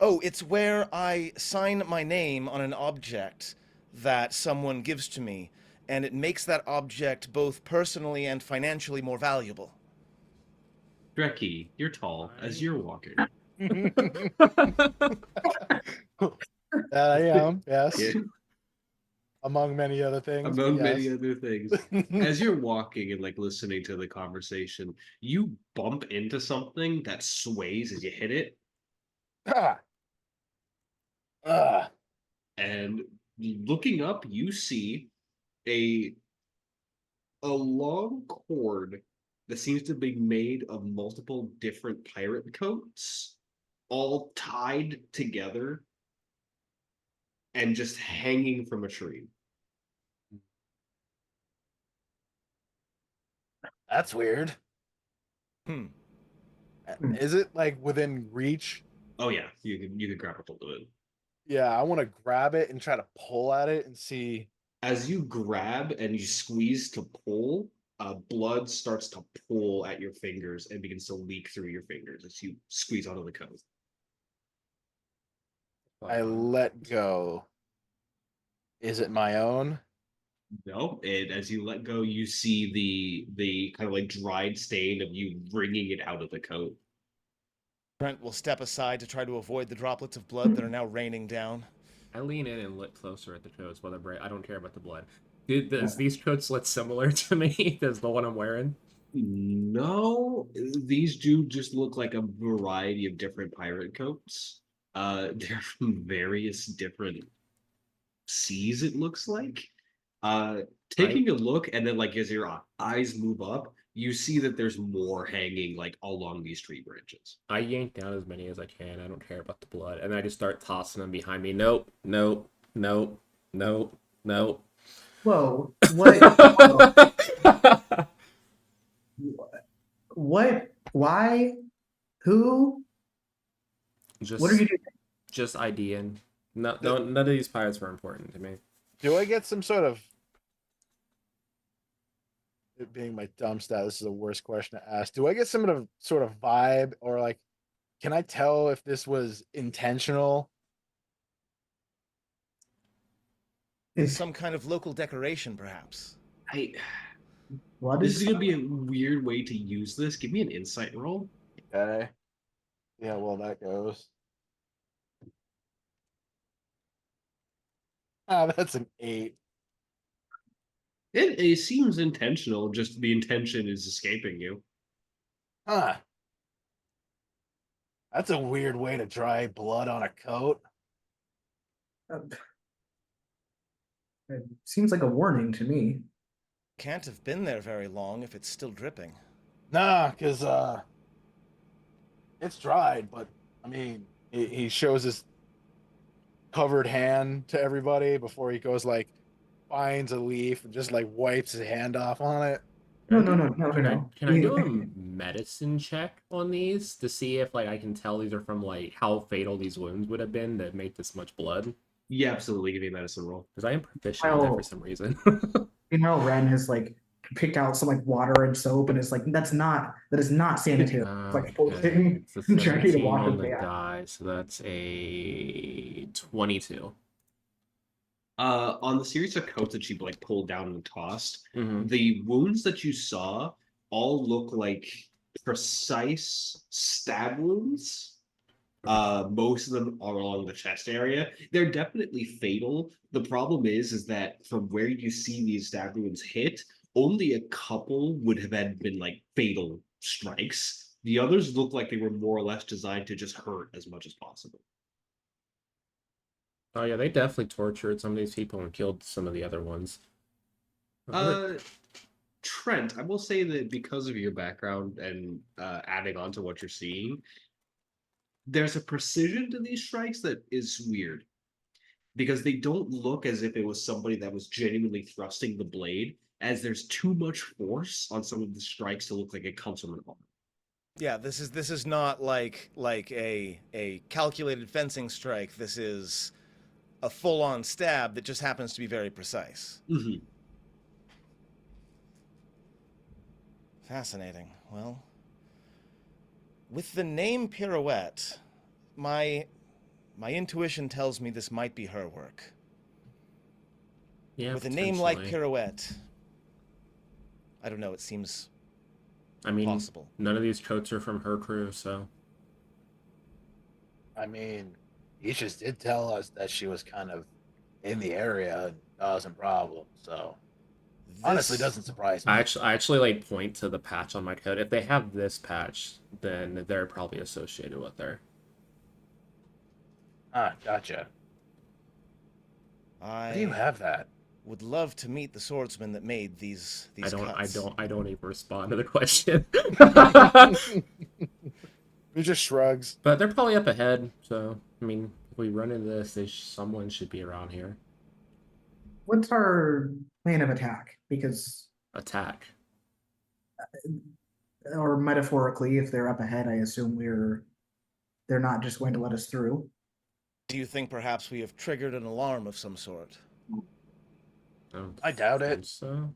Oh, it's where I sign my name on an object that someone gives to me, and it makes that object both personally and financially more valuable. Dreki, you're tall as you're walking. I am, yes. Yeah, Among many other things. but among many yes. other things. As you're walking and like listening to the conversation, you bump into something that sways as you hit it, Ah. Ah. and looking up, you see a long cord that seems to be made of multiple different pirate coats, all tied together and just hanging from a tree. That's weird. Hmm. Is it like within reach? Oh yeah, you could grab a hold of it. Yeah, I want to grab it and try to pull at it and see. As you grab and you squeeze to pull, blood starts to pool at your fingers and begins to leak through your fingers as you squeeze onto the coat. I let go. Is it my own? No, and as you let go, you see the kind of like dried stain of you wringing it out of the coat. Trent will step aside to try to avoid the droplets of blood that are now raining down. I lean in and look closer at the coats while they're bright. I don't care about the blood. Does these coats look similar to me as the one I'm wearing? No, these do just look like a variety of different pirate coats. They're from various different seas, it looks like. Taking a look, and then like as your eyes move up, you see that there's more hanging like along these tree branches. I yank down as many as I can. I don't care about the blood. And I just start tossing them behind me. Nope, nope, nope, nope, nope. Whoa, what? What? Why? Who? Just, What are you doing? just IDing. None of these pirates were important to me. Do I get some sort of, it being my dumb stat, this is the worst question to ask. Do I get some sort of vibe, or like, can I tell if this was intentional? Some kind of local decoration, perhaps. What This is is gonna be a weird way to use this. Give me an insight roll. Okay. Yeah, well, that goes. Ah, that's an 8. It seems intentional, just the intention is escaping you. Huh. That's a weird way to dry blood on a coat. It seems like a warning to me. Can't have been there very long if it's still dripping. Nah, because it's dried, but I mean, he shows his covered hand to everybody before he goes like finds a leaf and just like wipes his hand off on it. No. Can I do a medicine check on these to see if like I can tell these are from like how fatal these wounds would have been that make this much blood? Yeah, absolutely. Give me a medicine roll. Because I am proficient in that for Oh. some reason. You know, Ren has like picked out some like water and soap, and it's like that is not sanitary. It's like forcing It's a Jackie to 17 wash on his the hand. die, so that's a 22. On the series of coats that you like pulled down and tossed, Mhm. the wounds that you saw all look like precise stab wounds. Most of them are along the chest area. They're definitely fatal. The problem is that from where you see these stab wounds hit, only a couple would have been like fatal strikes. The others look like they were more or less designed to just hurt as much as possible. Oh yeah, they definitely tortured some of these people and killed some of the other ones. Trent, I will say that because of your background and adding on to what you're seeing, there's a precision to these strikes that is weird because they don't look as if it was somebody that was genuinely thrusting the blade, as there's too much force on some of the strikes to look like it comes from an arm. Yeah, this is not like a calculated fencing strike. This is a full-on stab that just happens to be very precise. Mm-hmm. Fascinating. Well, with the name Pirouette, my intuition tells me this might be her work. Yeah, With a name like potentially. Pirouette, I don't know, it seems I mean, possible. none of these coats are from her crew, so I mean, he just did tell us that she was kind of in the area and causing problems. So honestly, This- doesn't surprise me. I actually like point to the patch on my coat. If they have this patch, then they're probably associated with her. Ah, gotcha. How do you I have that? would love to meet the swordsman that made these I cuts. don't even respond to the question. He just shrugs. But they're probably up ahead, so I mean, if we run into this, someone should be around here. What's our plan of attack? Because, Attack. or metaphorically, if they're up ahead, I assume they're not just going to let us through. Do you think perhaps we have triggered an alarm of some sort? I doubt it. think So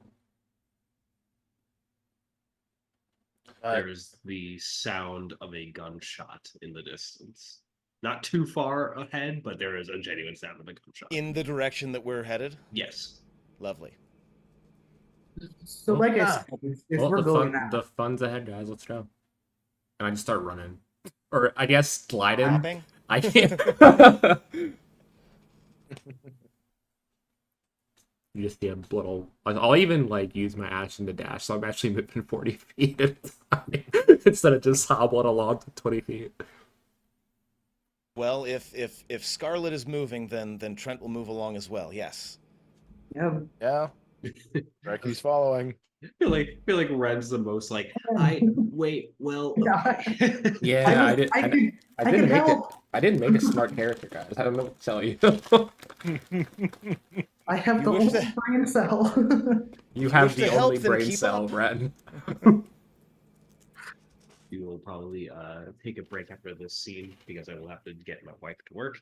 But There's the sound of a gunshot in the distance. Not too far ahead, but there is a genuine sound of a gunshot. In the direction that we're headed? Yes. Lovely. So, Well, like I ah. said, if well, we're going the fun's ahead, guys. Let's go. And I just start running, or I guess sliding. Clapping? I can't. You just see a little. Like, I'll even like use my action to dash, so I'm actually moving 40 feet at a time instead of just hobbling along to 20 feet. Well, if Scarlet is moving, then Trent will move along as well. Yes. yeah, yeah, Reki's following. I feel like Red's the most like wait, well Yeah. Yeah, I I didn't could make it. help. I didn't make a smart character, guys. I don't know what to tell you. I have You the wish only that- brain cell. You have wish to the help, only then brain keep cell, up. Ren. We will probably take a break after this scene because I will have to get my wife to work.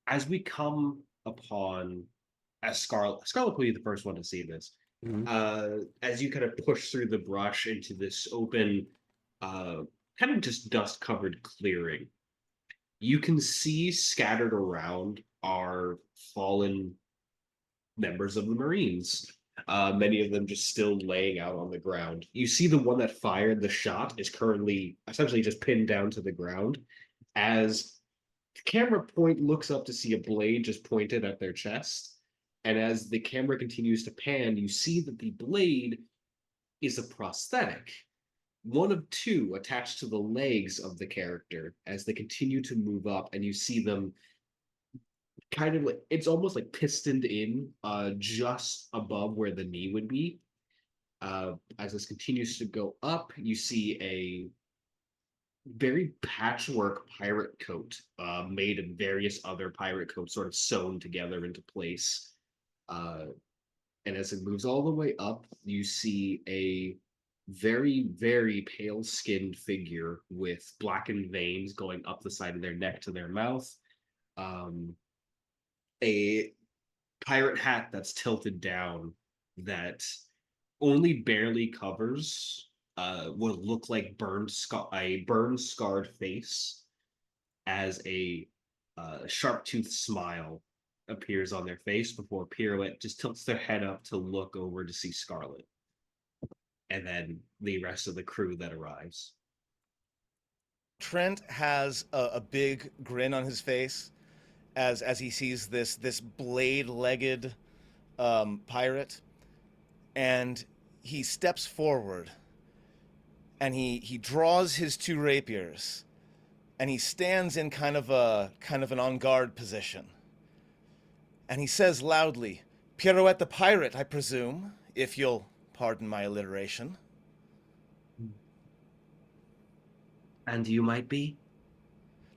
As we come upon as Scarlet will be the first one to see this. As you kind of push through the brush into this open, kind of just dust covered clearing, you can see scattered around are fallen members of the Marines. Many of them just still laying out on the ground. You see the one that fired the shot is currently essentially just pinned down to the ground as the camera point looks up to see a blade just pointed at their chest. And as the camera continues to pan, you see that the blade is a prosthetic, one of two attached to the legs of the character as they continue to move up, and you see them kind of like it's almost like pistoned in just above where the knee would be. As this continues to go up, you see a very patchwork pirate coat made of various other pirate coats sort of sewn together into place. And as it moves all the way up, you see a very, very pale skinned figure with blackened veins going up the side of their neck to their mouth. A pirate hat that's tilted down that only barely covers what look like a burned scarred face as a sharp-toothed smile appears on their face before Pirouette just tilts their head up to look over to see Scarlet. And then the rest of the crew that arrives. Trent has a big grin on his face as he sees this blade-legged pirate, and he steps forward and he draws his two rapiers and he stands in kind of an on guard position, and he says loudly, "Pirouette the pirate, I presume, if you'll pardon my alliteration." And you might be?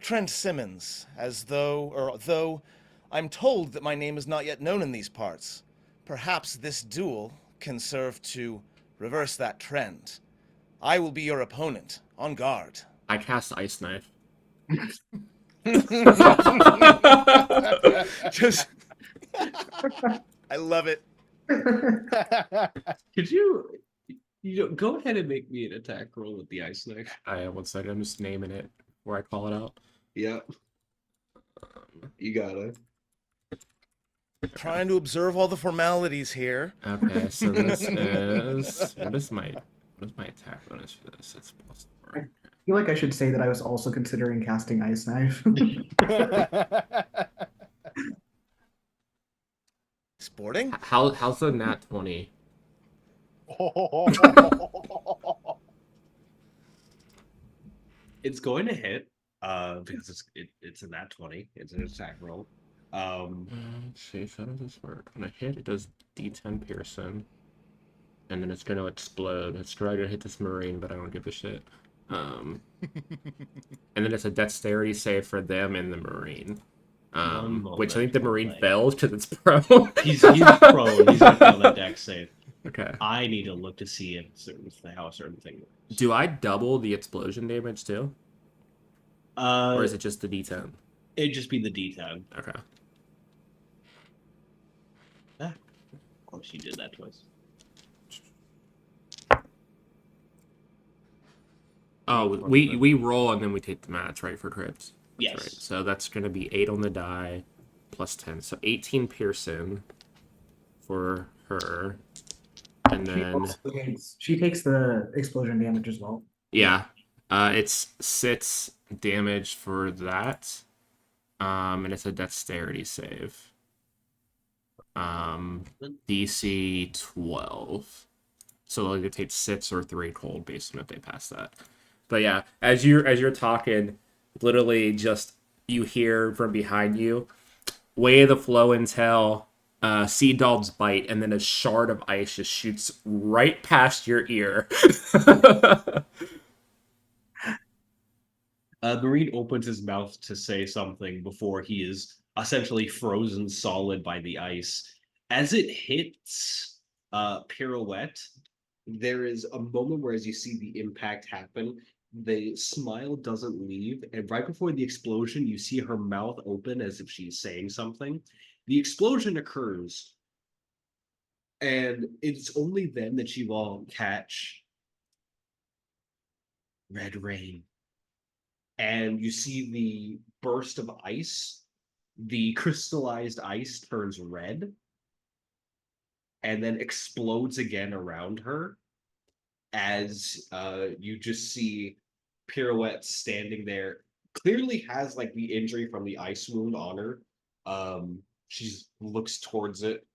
Trent Simmons, though I'm told that my name is not yet known in these parts. Perhaps this duel can serve to reverse that trend. I will be your opponent. On guard. I cast Ice Knife. Just. I love it. Could you go ahead and make me an attack roll with the ice knife? One second, I'm just naming it where I call it out. Yep. You gotta. Trying to observe all the formalities here. Okay, so this is what is my attack bonus for this? It's +4. I feel like I should say that I was also considering casting Ice Knife. Sporting? How's the nat 20? It's going to hit. Because it's a nat 20. It's an attack roll. Let's see, so how does this work? When I hit, it does D10 Pearson, and then it's gonna explode. It's trying to hit this Marine, but I don't give a shit. And then it's a dexterity save for them and the Marine. Which I think the Marine moment. fails because it's prone. he's prone. He's gonna fail that dex save. Okay. I need to look to see if how a certain thing works. Do I double the explosion damage too, or is it just the D10? It'd just be the D10. Okay. Of course, you did that twice. Oh, we roll and then we take the match, right, for crits? Yes. Right. So that's going to be 8 on the die, plus 10. So 18 Pearson for her. And then, She takes the explosion damage as well. yeah, it's 6 damage for that. And it's a dexterity save. DC 12. So they'll either take 6 or 3 cold based on if they pass that. But yeah, as you're talking, literally just you hear from behind you, Way of the Flow and Tell, Sea Dog's Bite, and then a shard of ice just shoots right past your ear. Marine opens his mouth to say something before he is essentially frozen solid by the ice. As it hits Pirouette, there is a moment where, as you see the impact happen, the smile doesn't leave, and right before the explosion, you see her mouth open as if she's saying something. The explosion occurs, and it's only then that you all catch red rain. And you see the burst of ice. The crystallized ice turns red and then explodes again around her as you just see Pirouette standing there. Clearly has like the injury from the ice wound on her. She looks towards it,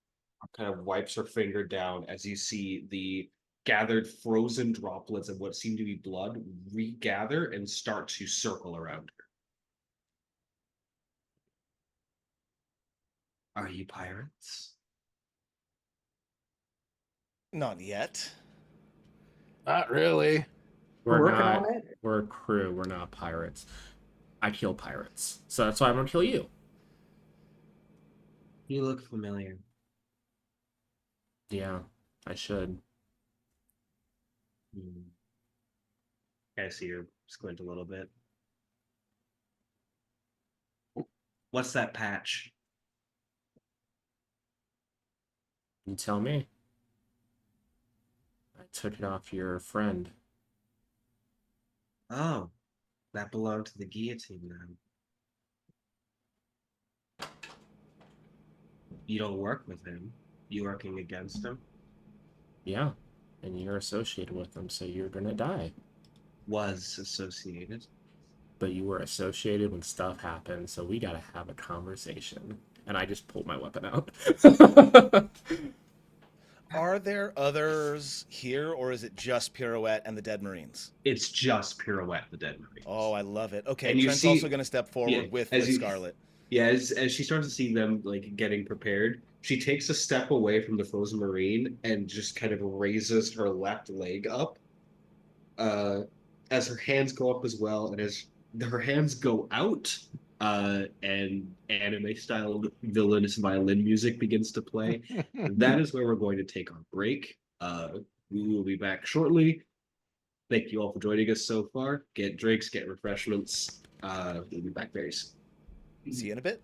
kind of wipes her finger down as you see the gathered frozen droplets of what seem to be blood regather and start to circle around her. Are you pirates? Not yet. Not really. We're working not. on it. We're a crew. We're not pirates. I kill pirates, so that's why I'm gonna kill you. You look familiar. Yeah, I should. I see her squint a little bit. What's that patch? You tell me. I took it off your friend. Oh, that belonged to the guillotine then. You don't work with him. You working against him? Yeah, and you're associated with them, so you're gonna die. Was associated. But you were associated when stuff happened, so we gotta have a conversation. And I just pulled my weapon out. Are there others here, or is it just Pirouette and the dead Marines? It's just Pirouette, the dead Marine. Oh, I love it. Okay, And you Trent's see- also going to step forward yeah, with as you- Scarlet. Yeah, as she starts to see them like getting prepared, she takes a step away from the frozen Marine and just kind of raises her left leg up. as her hands go up as well, and as her hands go out, and anime style villainous violin music begins to play, that is where we're going to take our break. We will be back shortly. Thank you all for joining us so far. Get drinks, get refreshments. We'll be back very soon. See you in a bit.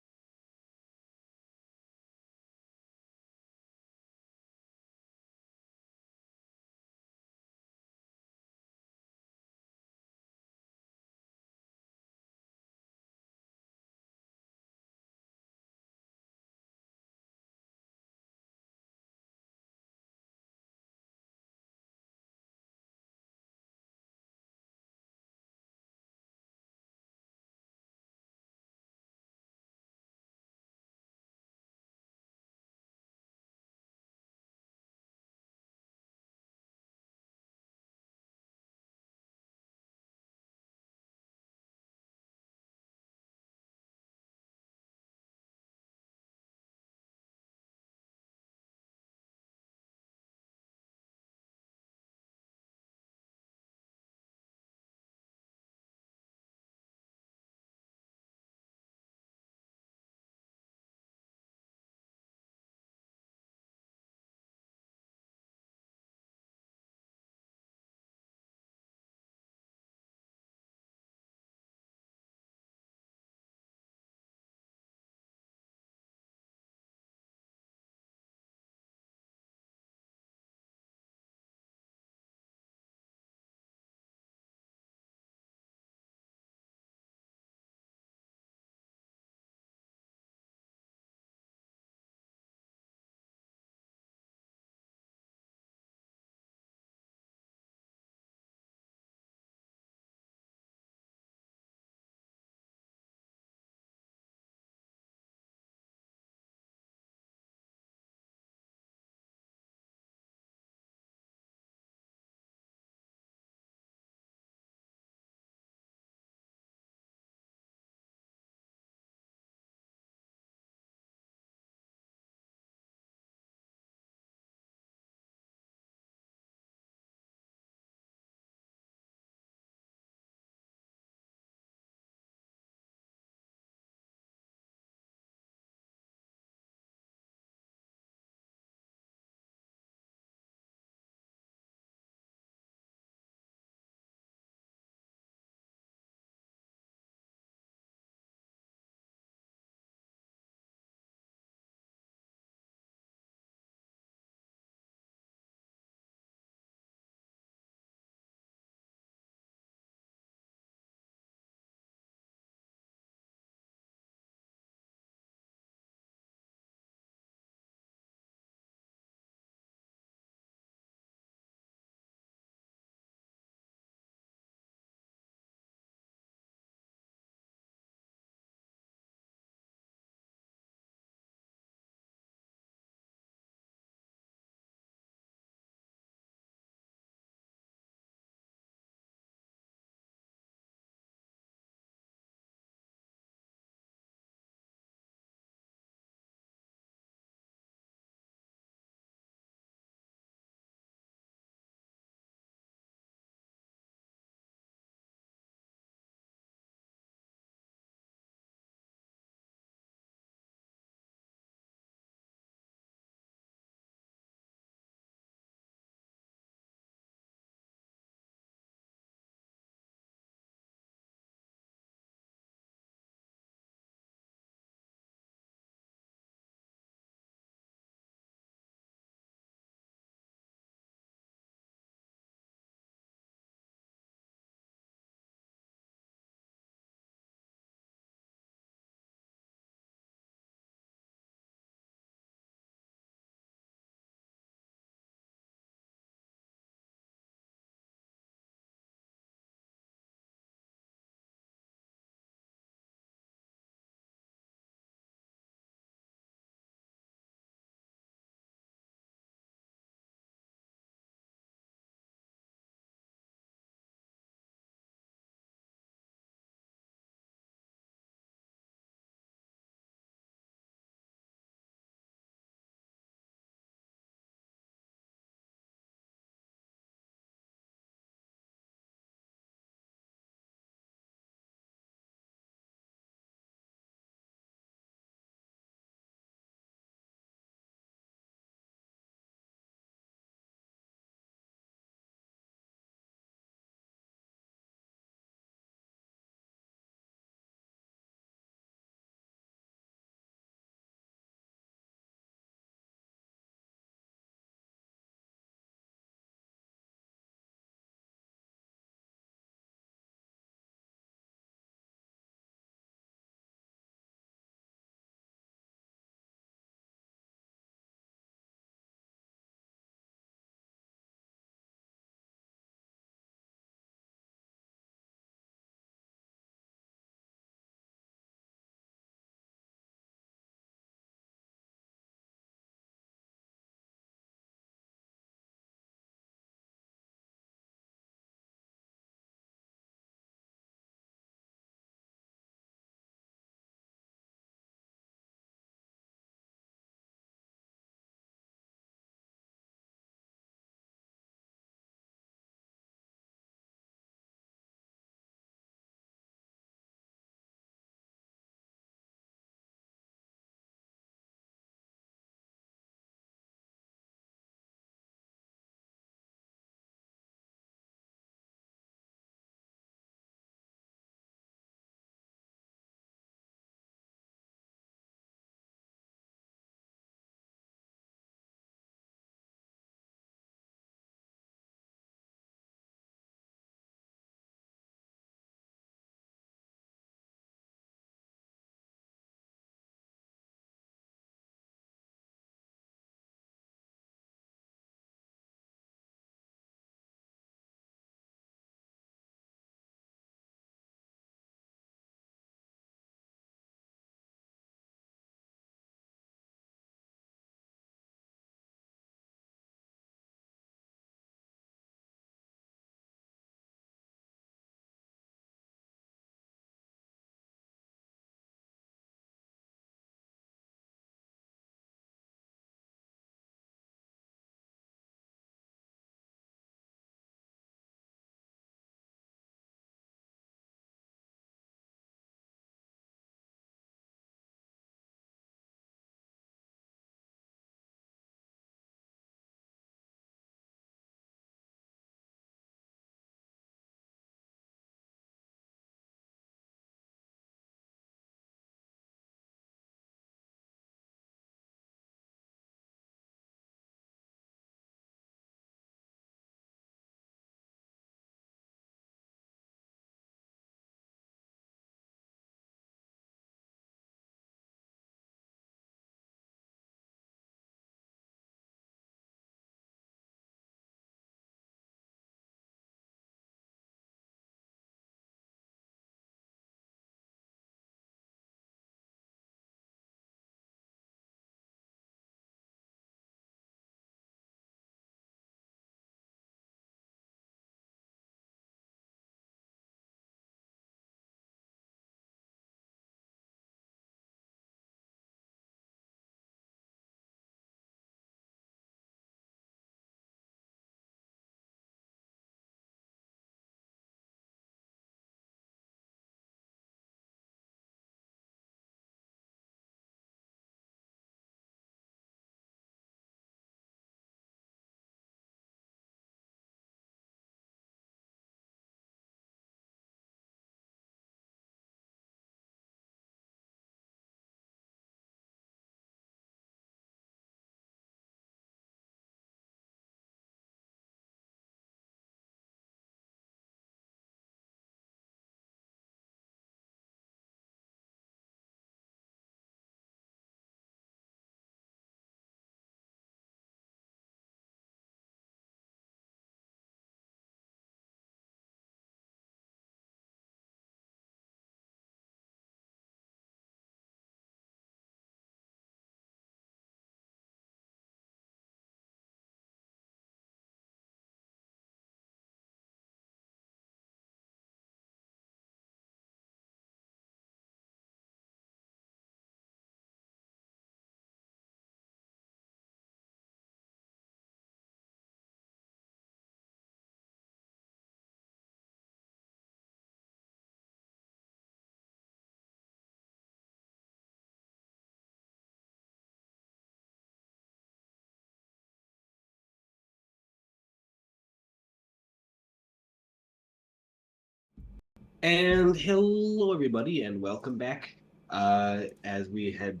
And hello, everybody, and welcome back. As we had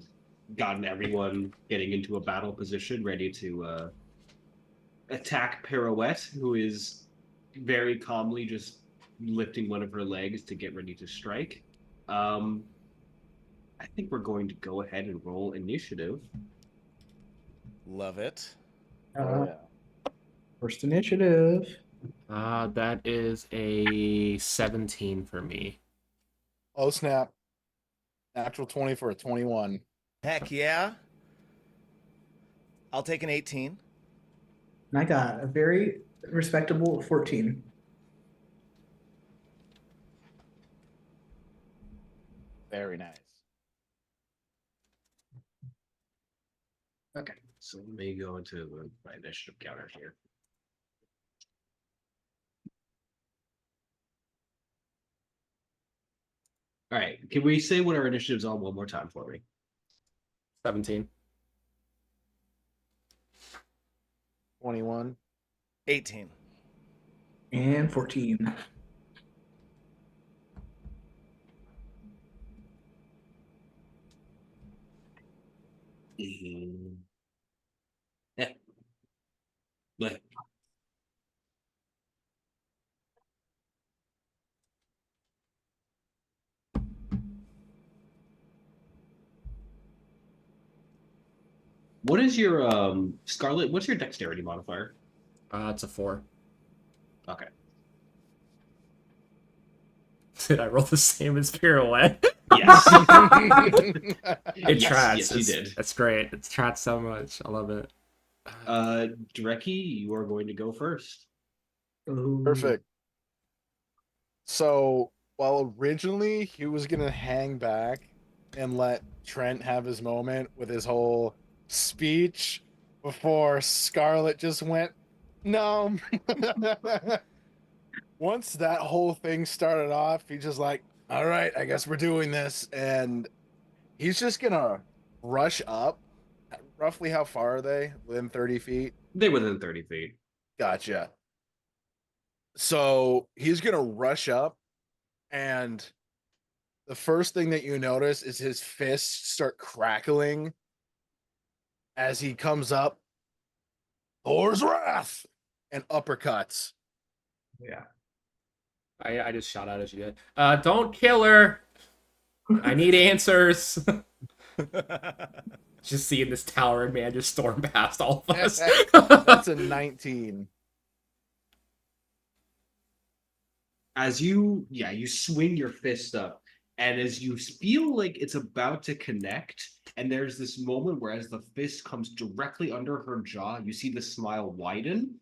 gotten everyone getting into a battle position, ready to attack Pirouette, who is very calmly just lifting one of her legs to get ready to strike. I think we're going to go ahead and roll initiative. Love it. Uh, First initiative. That is a 17 for me. Oh snap! Natural 20 for a 21. Heck yeah. I'll take an 18. And I got a very respectable 14. Very nice. Okay, so let me go into my initiative counter here. All right, can we say what our initiative's on one more time for me? 17. 21. 18. And 14. Yeah. But what is your Scarlet? What's your dexterity modifier? It's a 4. Okay. Did I roll the same as Pirouette? Yes. It Yes, trats. yes, you It's- did. That's great. It trats so much. I love it. Dreki, you are going to go first. Ooh. Perfect. So, while originally he was gonna hang back and let Trent have his moment with his whole speech before Scarlet just went, no. Once that whole thing started off, he just like, all right, I guess we're doing this. And he's just gonna rush up. Roughly how far are they? Within 30 feet? They're within 30 feet. Gotcha. So he's gonna rush up, and the first thing that you notice is his fists start crackling as he comes up. Thor's wrath and uppercuts. Yeah. I just shot out as you did. Don't kill her. I need answers. Just seeing this towering man just storm past all of us. That's a 19. As you swing your fist up, and as you feel like it's about to connect, and there's this moment where as the fist comes directly under her jaw, you see the smile widen,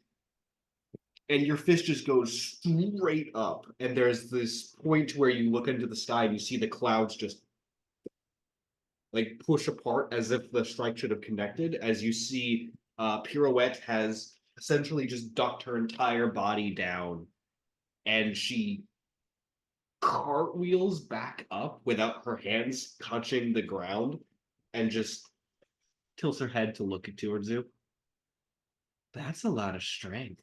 and your fist just goes straight up, and there's this point where you look into the sky and you see the clouds just like push apart as if the strike should have connected, as you see Pirouette has essentially just ducked her entire body down, and she cartwheels back up without her hands touching the ground and just tilts her head to look towards you. That's a lot of strength.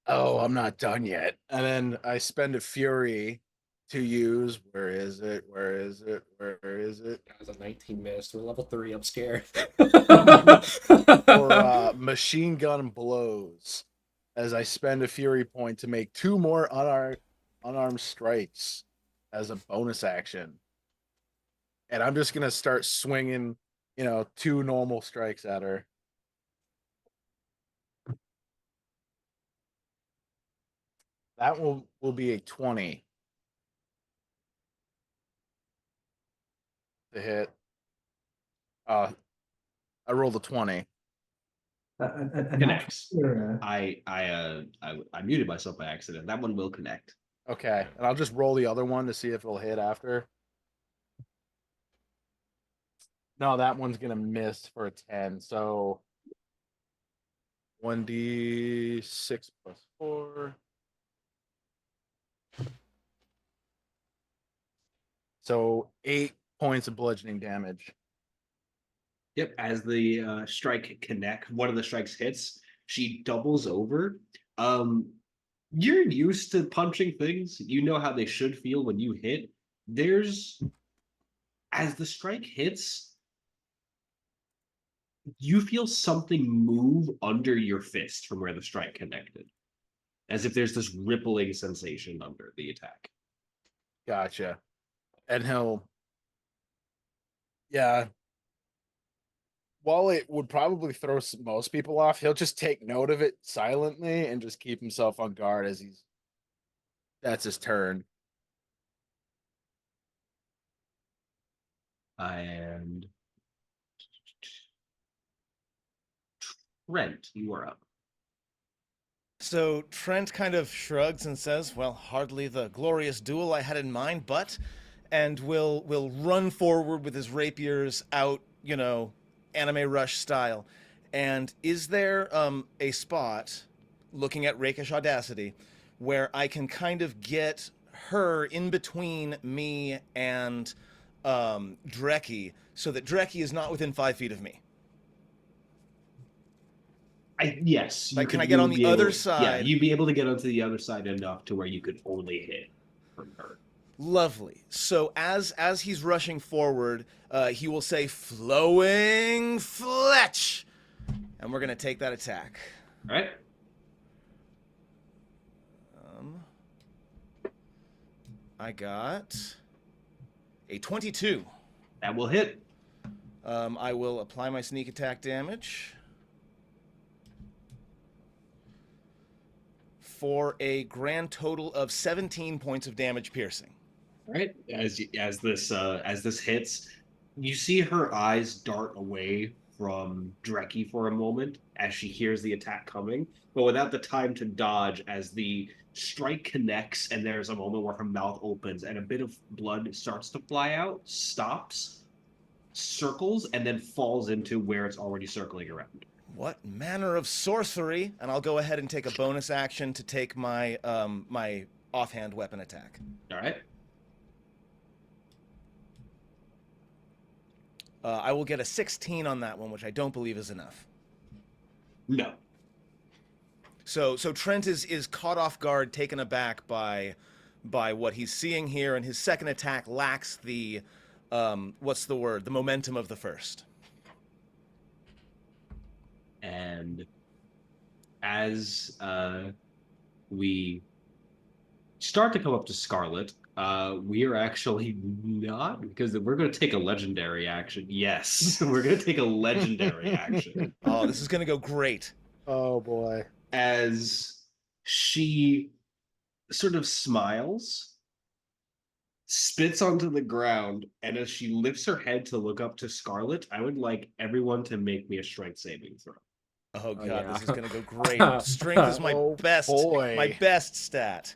Oh, I'm not done yet. And then I spend a fury to use. Where is it? Where is it? Where is it? That was a 19 miss. We're level 3. I'm scared. For machine gun blows, as I spend a fury point to make 2 more unarmed strikes as a bonus action. And I'm just gonna start swinging, 2 normal strikes at her. That will be a 20 to hit. I rolled a 20. Connects. Or, I muted myself by accident. That one will connect. Okay, and I'll just roll the other one to see if it'll hit after. No, that one's gonna miss for a 10. So 1d6 plus 4. So 8 points of bludgeoning damage. Yep, as the strike connect, one of the strikes hits, she doubles over. you're used to punching things. You know how they should feel when you hit. There's as the strike hits, you feel something move under your fist from where the strike connected. As if there's this rippling sensation under the attack. Gotcha. And yeah. While it would probably throw most people off, he'll just take note of it silently and just keep himself on guard as that's his turn. And Trent, you are up. So Trent kind of shrugs and says, "Well, hardly the glorious duel I had in mind, but," and will run forward with his rapiers out, anime rush style. And is there a spot, looking at Rakish Audacity, where I can kind of get her in between me and Dreki, so that Dreki is not within 5 feet of me? Yes. Like, can I get on the other side? Yeah, you'd be able to get onto the other side enough to where you could only hit from her. Lovely. So as he's rushing forward, he will say, "Flowing Fletch," and we're gonna take that attack. All right. I got a 22. That will hit. I will apply my sneak attack damage for a grand total of 17 points of damage piercing. Right. As this hits, you see her eyes dart away from Dreki for a moment as she hears the attack coming, but without the time to dodge, as the strike connects and there's a moment where her mouth opens and a bit of blood starts to fly out, stops, circles, and then falls into where it's already circling around. What manner of sorcery? And I'll go ahead and take a bonus action to take my my offhand weapon attack. All right. I will get a 16 on that one, which I don't believe is enough. No. So Trent is caught off guard, taken aback by what he's seeing here, and his second attack lacks the what's the word? The momentum of the first. And as we start to come up to Scarlet, we are actually not, because we're going to take a legendary action. Yes, we're going to take a legendary action. Oh, this is going to go great. Oh boy. As she sort of smiles, spits onto the ground, and as she lifts her head to look up to Scarlet, I would like everyone to make me a strength saving throw. Oh god, yeah. this is going to go great. Strength is my Oh, best boy. my best stat.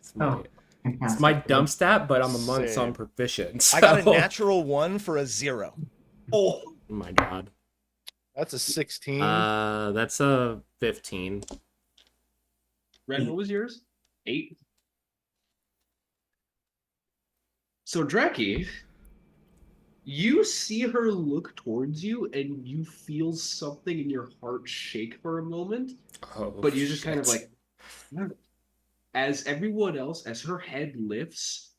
It's my dump stat, but I'm a month Same. on proficient. I got a so- natural 1 for a 0. Oh, Oh my god. That's a 16. That's a 15. Ren, what was yours? 8. So Dreki, you see her look towards you, and you feel something in your heart shake for a moment, Oh, but you just kind of shit. like, as everyone else, as her head lifts,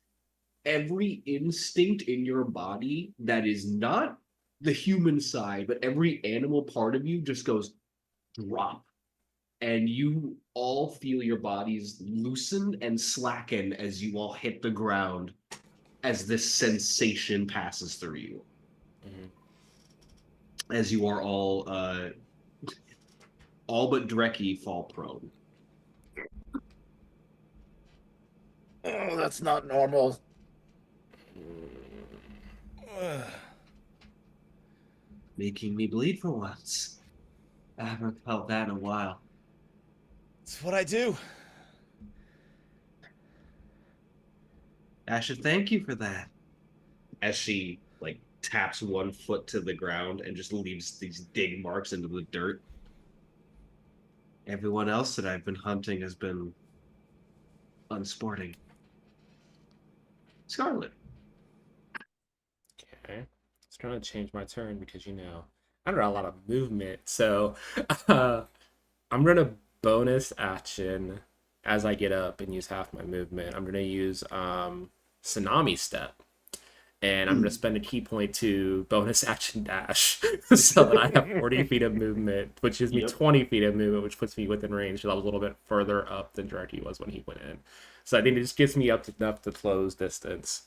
every instinct in your body that is not the human side, but every animal part of you just goes drop. And you all feel your bodies loosen and slacken as you all hit the ground as this sensation passes through you. Mhm. As you are all but Dreki fall prone. Oh, that's not normal. Making me bleed for once. I haven't felt that in a while. It's what I do. I should thank you for that. As she like taps one foot to the ground and just leaves these dig marks into the dirt. Everyone else that I've been hunting has been unsporting. Scarlet. Okay. Just trying to change my turn because I don't got a lot of movement. So I'm gonna bonus action as I get up and use half my movement, I'm gonna use Tsunami Step. And I'm going to spend a key point to bonus action dash so that I have 40 feet of movement, which gives me Yep. 20 feet of movement, which puts me within range. So I was a little bit further up than Draki was when he went in. So I think it just gets me up to enough to close distance.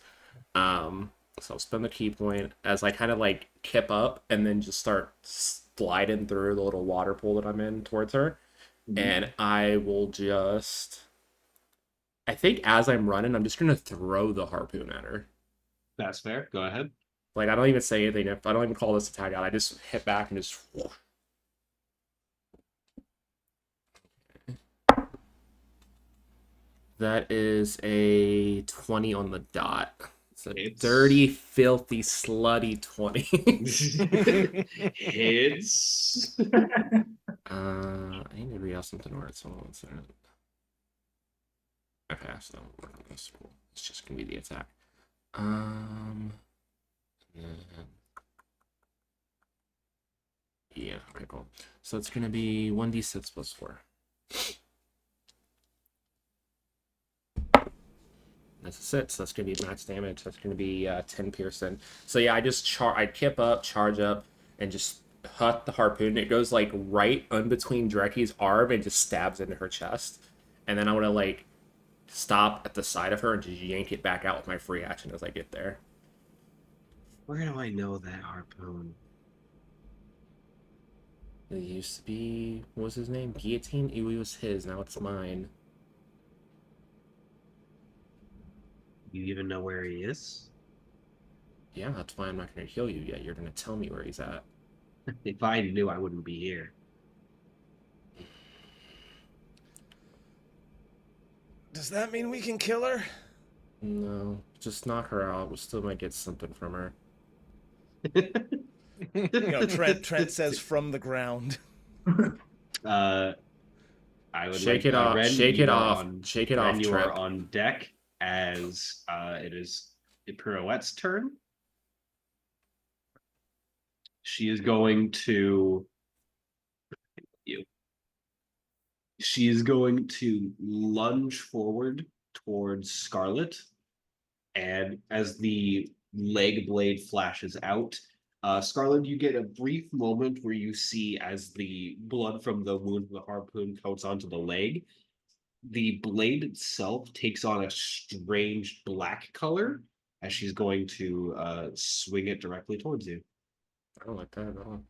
So I'll spend the key point as I kind of like kip up and then just start sliding through the little water pool that I'm in towards her. And I will just, I think as I'm running, I'm just going to throw the harpoon at her. That's fair. Go ahead. Like, I don't even say anything. I don't even call this attack out. I just hit back and just... That is a 20 on the dot. It's a dirty, filthy, slutty 20. Hits. I need to read out something where it's on. One second. Okay, so we're on this. It's just gonna be the attack. Yeah, okay, cool. So it's gonna be 1d6 plus 4. That's a 6. So that's gonna be max damage. That's gonna be 10 piercing. So yeah, I kip up, charge up, and just hut the harpoon. It goes like right in between Dreki's arm and just stabs into her chest. And then I want to like stop at the side of her and just yank it back out with my free action as I get there. Where do I know that harpoon? It used to be, what was his name? Guillotine? It was his, now it's mine. You even know where he is? Yeah, that's why I'm not going to kill you yet. You're going to tell me where he's at. If I knew, I wouldn't be here. Does that mean we can kill her? No, just knock her out. We still might get something from her. You know, Trent says from the ground. I would Shake like, it off. Ren, Shake you it are off. on- Shake it Ren, off, you Trip. are on deck as it is Pirouette's turn. She is going to She is going to lunge forward towards Scarlet, and as the leg blade flashes out, Scarlet, you get a brief moment where you see as the blood from the wound of the harpoon coats onto the leg, the blade itself takes on a strange black color as she's going to swing it directly towards you. I don't like that at all.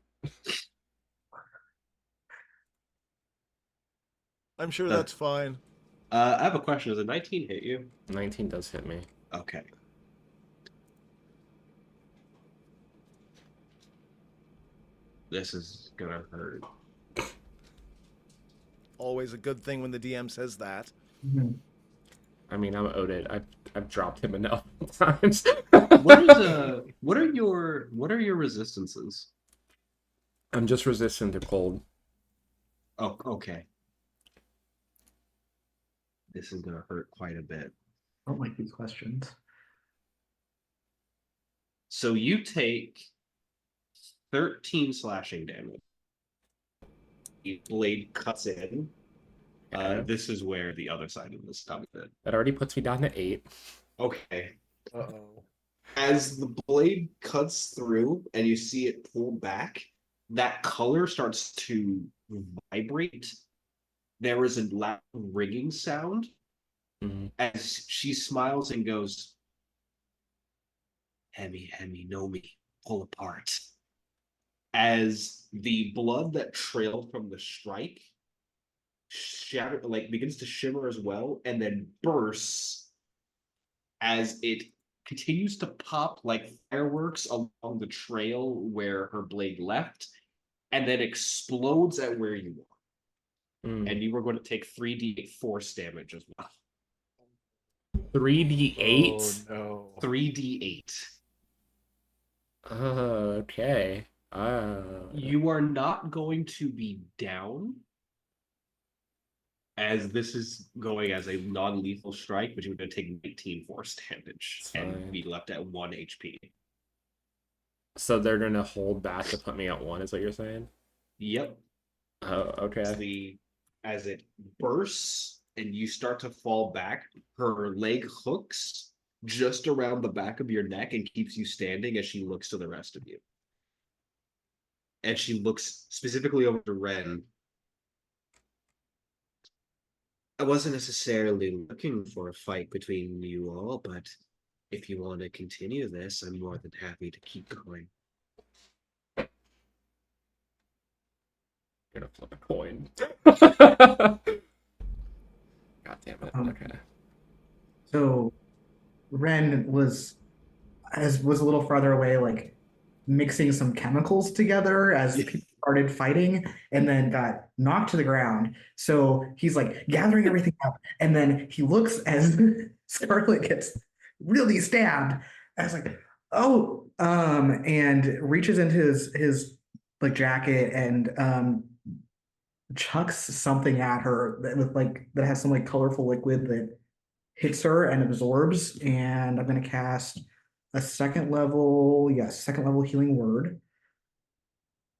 I'm sure that's fine. I have a question. Does a 19 hit you? 19 does hit me. Okay. This is gonna hurt. Always a good thing when the DM says that. I mean, I'm Odin. I've dropped him enough times. What are your resistances? I'm just resistant to cold. Oh, okay. This is gonna hurt quite a bit. I don't like these questions. So you take 13 slashing damage. The blade cuts in. Okay. This is where the other side of this comes in. That already puts me down to 8. Okay. Uh-oh. As the blade cuts through and you see it pull back, that color starts to vibrate. There is a loud ringing sound Mhm. as she smiles and goes, Hemi, know me, pull apart. As the blood that trailed from the strike begins to shimmer as well, and then bursts as it continues to pop like fireworks along the trail where her blade left, and then explodes at where you are. And you were going to take 3d8 force damage as well. 3d8? Oh no. 3d8. Okay. You are not going to be down, as this is going as a non-lethal strike, but you're going to take 19 force damage and Fine. be left at 1 HP. So they're gonna hold back to put me at 1, is what you're saying? Yep. Oh, okay. As it bursts and you start to fall back, her leg hooks just around the back of your neck and keeps you standing as she looks to the rest of you. And she looks specifically over to Ren. I wasn't necessarily looking for a fight between you all, but if you want to continue this, I'm more than happy to keep going. Gonna flip a coin. God damn it. Okay. So Ren was a little farther away, like mixing some chemicals together as people started fighting, and then got knocked to the ground. So he's like gathering everything up, and then he looks as Scarlet gets really stabbed. I was like, oh, and reaches into his like jacket and chucks something at her that has some like colorful liquid that hits her and absorbs. And I'm gonna cast a second level healing word.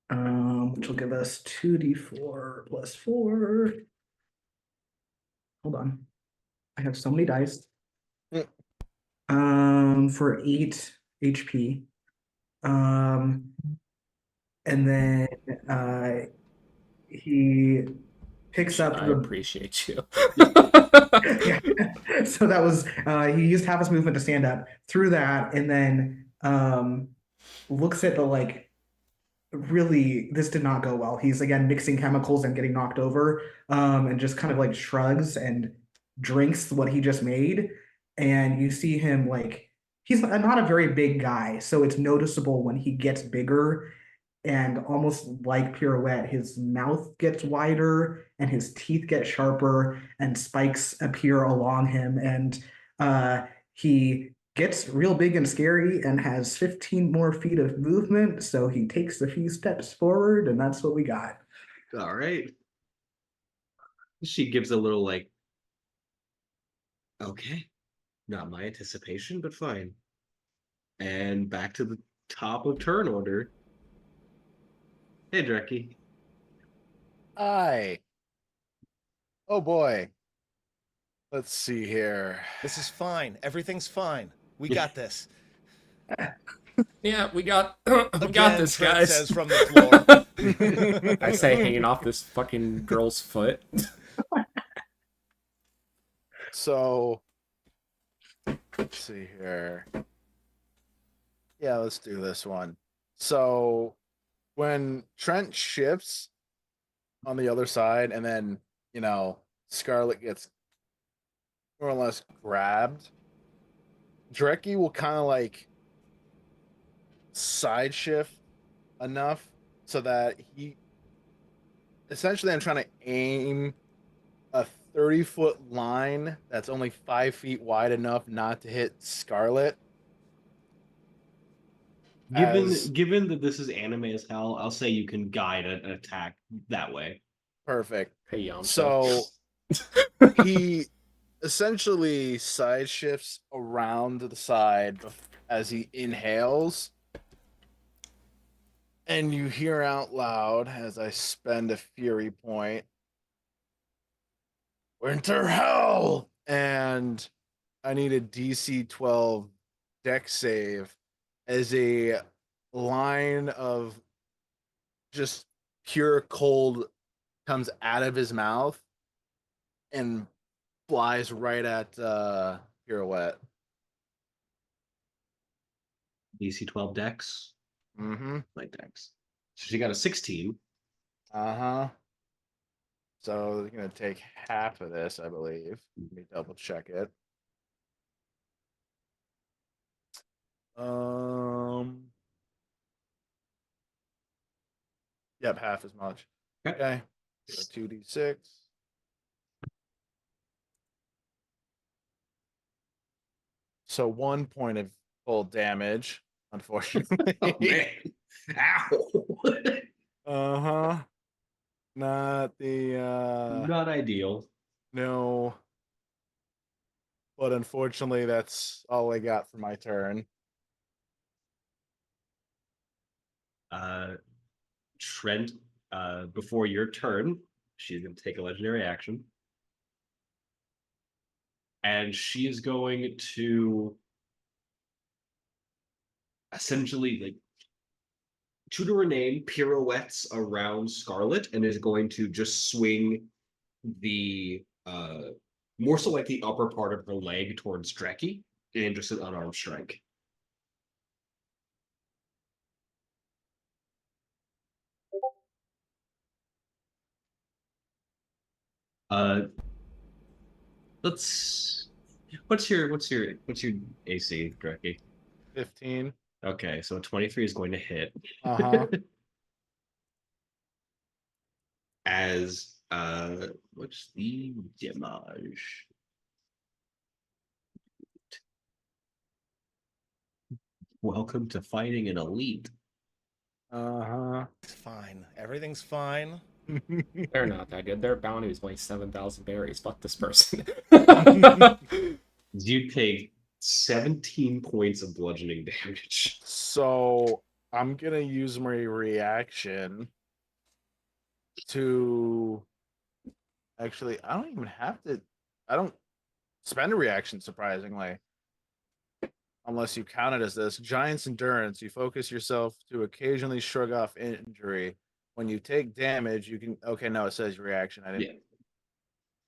Which will give us 2d4 plus 4. Hold on. I have so many dice. For 8 HP. And then he picks up I the appreciate you. yeah. So that was he used half his movement to stand up through that, and then looks at the like really this did not go well. He's again mixing chemicals and getting knocked over, and just kind of like shrugs and drinks what he just made. And you see him like he's not a very big guy, so it's noticeable when he gets bigger, and almost like Pirouette, his mouth gets wider and his teeth get sharper and spikes appear along him. And he gets real big and scary and has 15 more feet of movement. So he takes a few steps forward, and that's what we got. All right. She gives a little like, okay, not my anticipation, but fine. And back to the top of turn order. Hey, Dreki. Hi. Oh boy. Let's see here. This is fine. Everything's fine. We got this. Yeah, we got this, Trent guys. says from the floor. I say hanging off this fucking girl's foot. So let's see here. Yeah, let's do this one. So when Trent shifts on the other side, and then Scarlet gets more or less grabbed, Dreki will kind of like side shift enough so that he essentially I'm trying to aim a 30-foot line that's only 5 feet wide enough not to hit Scarlet. Given that this is anime as hell, I'll say you can guide an attack that way. Perfect. Hey, Yamcha. So he essentially side shifts around to the side as he inhales. And you hear out loud as I spend a fury point, Winter Hell! And I need a DC 12 deck save as a line of just pure cold comes out of his mouth and flies right at Pirouette. DC 12 decks, Mm-hmm. light decks. So she got a 16. Uh-huh. So they're gonna take half of this, I believe. Let me double check it. Yep, half as much. Okay. So 2d6. So 1 point of full damage, unfortunately. Oh, man. Ow. Uh-huh. Not the Not ideal. no. But unfortunately, that's all I got for my turn. Trent, before your turn, she's going to take a legendary action. and she is going to essentially like true to her name, pirouettes around Scarlet and is going to just swing the more so like the upper part of her leg towards Dreki and just an unarmed strike. Uh let's what's your AC, Dreki? 15. Okay, so 23 is going to hit. Uh-huh. As what's the damage? Welcome to fighting an elite. Uh-huh. It's fine. Everything's fine. They're not that good. Their bounty was like 7,000 berries. Fuck this person. You take 17 points of bludgeoning damage. So I'm gonna use my reaction to actually I don't even have to I don't spend a reaction surprisingly. Unless you count it as this. Giant's endurance. You focus yourself to occasionally shrug off injury. When you take damage, you can okay, no, it says reaction. I didn't Yeah.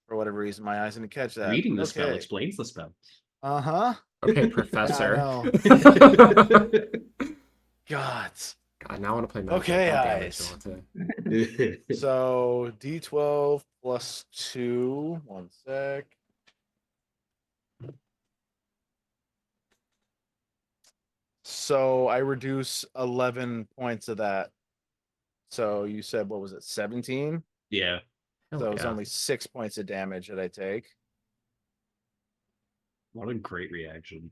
for whatever reason my eyes didn't catch that. Reading the spell Okay. explains the spell. Uh-huh. Okay, Professor. know. God. God, now I want to play Magic. Okay, God damn it, eyes. Devontae. So D12 plus 2. One sec. So I reduce 11 points of that. So you said what was it, 17? Yeah. Hell So it's yeah. only 6 points of damage that I take. What a great reaction.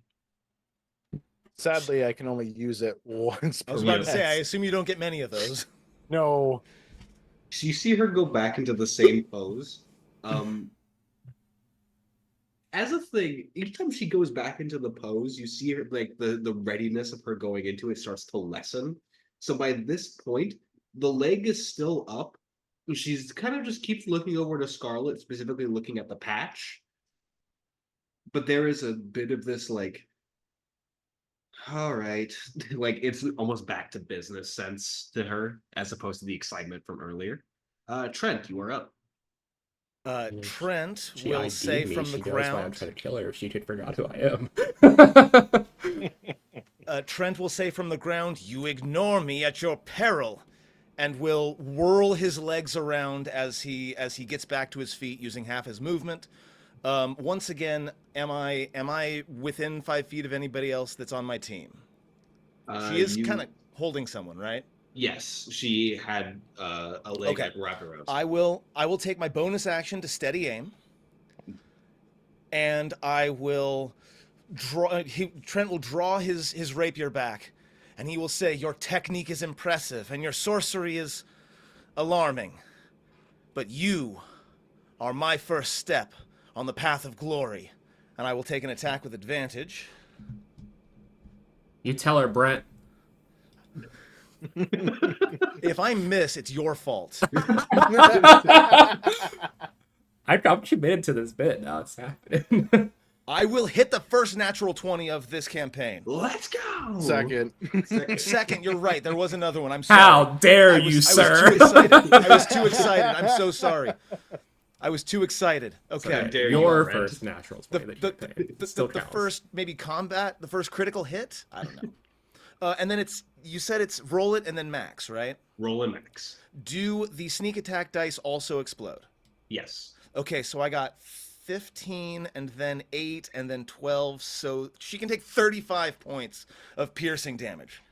Sadly, I can only use it once I per was about to round. say, I assume you don't get many of those. No. So you see her go back into the same pose. As a thing, each time she goes back into the pose, you see her like the readiness of her going into it starts to lessen. So by this point, the leg is still up. She's kind of just keeps looking over to Scarlet, specifically looking at the patch. But there is a bit of this like, all right, like it's almost back to business sense to her, as opposed to the excitement from earlier. Trent, you are up. Trent She will ID'd say me. from She the knows why I'm ground. trying to kill her if she could forgot who I am. Trent will say from the ground, "You ignore me at your peril," and will whirl his legs around as he gets back to his feet using half his movement. Once again, am I within 5 feet of anybody else that's on my team? She is kind of holding someone, right? Yes, she had a leg Okay. like wrapped around. I will take my bonus action to steady aim, and I will draw. Trent will draw his rapier back, and he will say, "Your technique is impressive, and your sorcery is alarming, but you are my first step on the path of glory." And I will take an attack with advantage. You tell her, Brent. If I miss, it's your fault. I'm committed to this bit now. It's happening. I will hit the first natural 20 of this campaign. Let's go. Second. Second, you're right. There was another one. I'm sorry. How dare I you, was sir? too excited. I was too excited. I'm so sorry. I was too excited. Okay. dare you, Your Brent. first natural The, 20 that you picked. Still the counts. first maybe combat, the first critical hit. I don't know. And then you said it's roll it and then max, right? Roll and max. Do the sneak attack dice also explode? Yes. Okay, so I got 15 and then 8 and then 12, so she can take 35 points of piercing damage.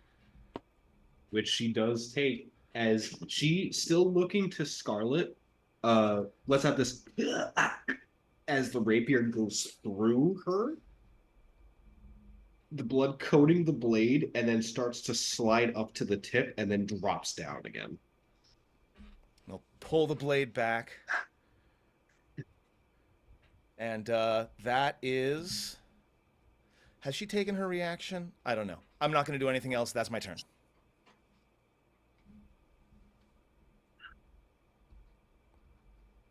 Which she does take as she still looking to Scarlet. Let's have this as the rapier goes through her. The blood coating the blade and then starts to slide up to the tip and then drops down again. I'll pull the blade back. And that is... Has she taken her reaction? I don't know. I'm not going to do anything else. That's my turn.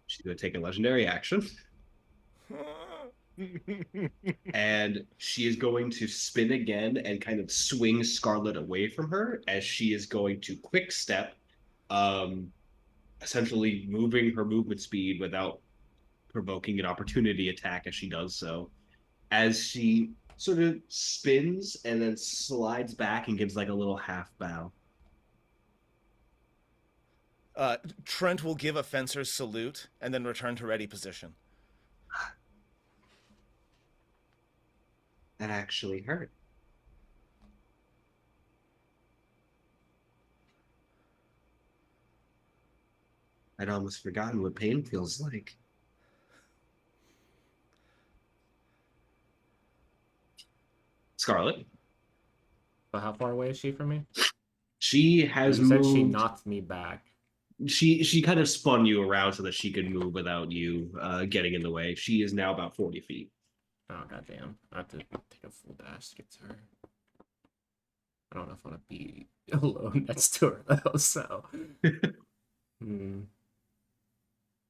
She's going to take a legendary action. and she is going to spin again and kind of swing Scarlet away from her as she is going to quick step, um, essentially moving her movement speed without provoking an opportunity attack as she does so. As she sort of spins and then slides back and gives like a little half bow. Trent will give a fencer's salute and then return to ready position. That actually hurt. I'd almost forgotten what pain feels like. Scarlet. But how far away is she from me? She has You said she moved. knocked me back. She kind of spun you around so that she could move without you getting in the way. She is now about 40 feet. Oh goddamn! I have to take a full dash to get to her. I don't know if I want to be alone next to her though. So.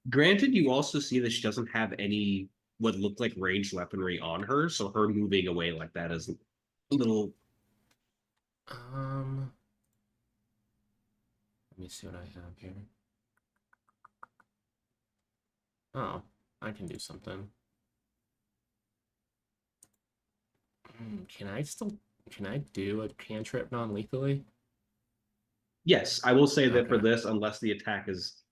Granted, you also see that she doesn't have any what looked like ranged weaponry on her, so her moving away like that is a little. Let me see what I have here. Oh, I can do something. Can I do a cantrip non-lethally? Yes, I will say that for Okay. this, unless the attack is.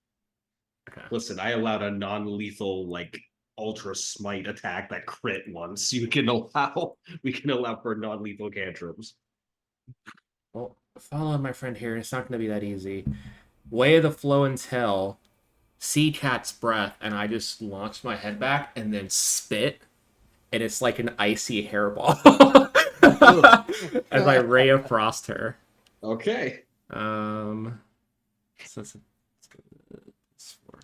Okay. Listen, I allowed a non-lethal like ultra smite attack that crit once. We can allow for non-lethal cantrips. Well, follow my friend here. It's not going to be that easy. Way of the Flow and Tell, Sea Cat's Breath, and I just launch my head back and then spit, and it's like an icy hairball as I Ray of Frost her. Okay. So it's four.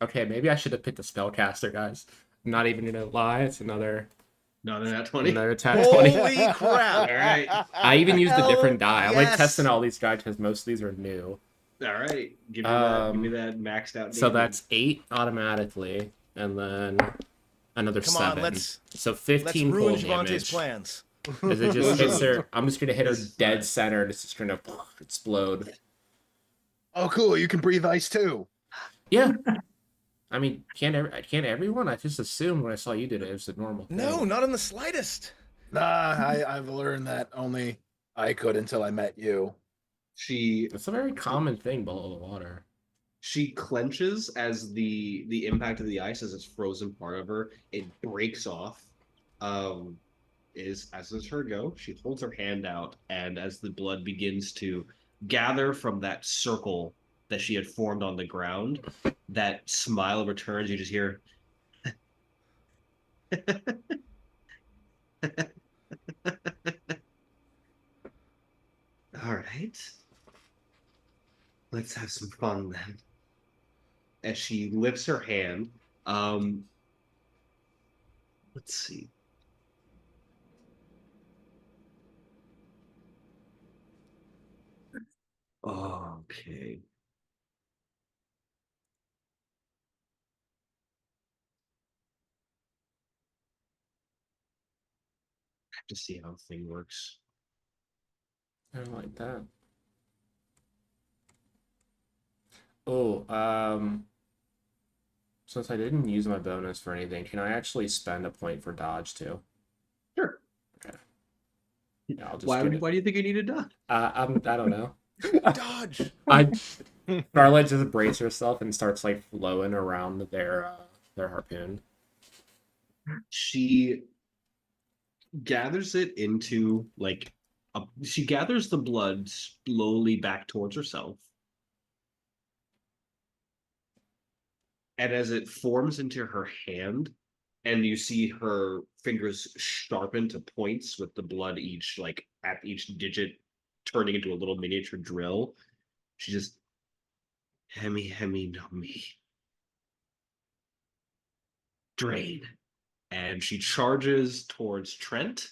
Okay, maybe I should have picked a spellcaster, guys. I'm not even gonna lie, it's another Not in that 20. another attack 20. Holy crap! All right. I even used a different Hell die. I'm like yes. testing all these guys because most of these are new. All right. Give me that maxed out. So damage. that's 8 automatically, and then another Come 7. on, let's So let's 15 ruin cold Javante's damage. plans. As it just hits her, I'm just gonna hit her This is dead fine. center. And it's just gonna explode. Oh, cool. You can breathe ice too. Yeah. I mean, can't everyone? I just assumed when I saw you did it, it was a normal thing. No, not in the slightest. Nah, I've learned that only I could until I met you. It's a very common thing below the water. She clenches as the impact of the ice as it's frozen part of her. It breaks off. As is her go. She holds her hand out, and as the blood begins to gather from that circle that she had formed on the ground, that smile returns. You just hear. All right. Let's have some fun then. As she lifts her hand, let's see. Okay. I have to see how the thing works. I don't like that. Oh, since I didn't use my bonus for anything, can I actually spend a point for dodge too? Sure. Okay. Yeah, I'll just Why get it. do you think you need a dodge? I don't know. Dodge. Scarlet just braces herself and starts like flowing around their harpoon. She gathers it into like she gathers the blood slowly back towards herself. And as it forms into her hand, and you see her fingers sharpen to points with the blood each like at each digit turning into a little miniature drill, she just hemi no me. Drain. And she charges towards Trent.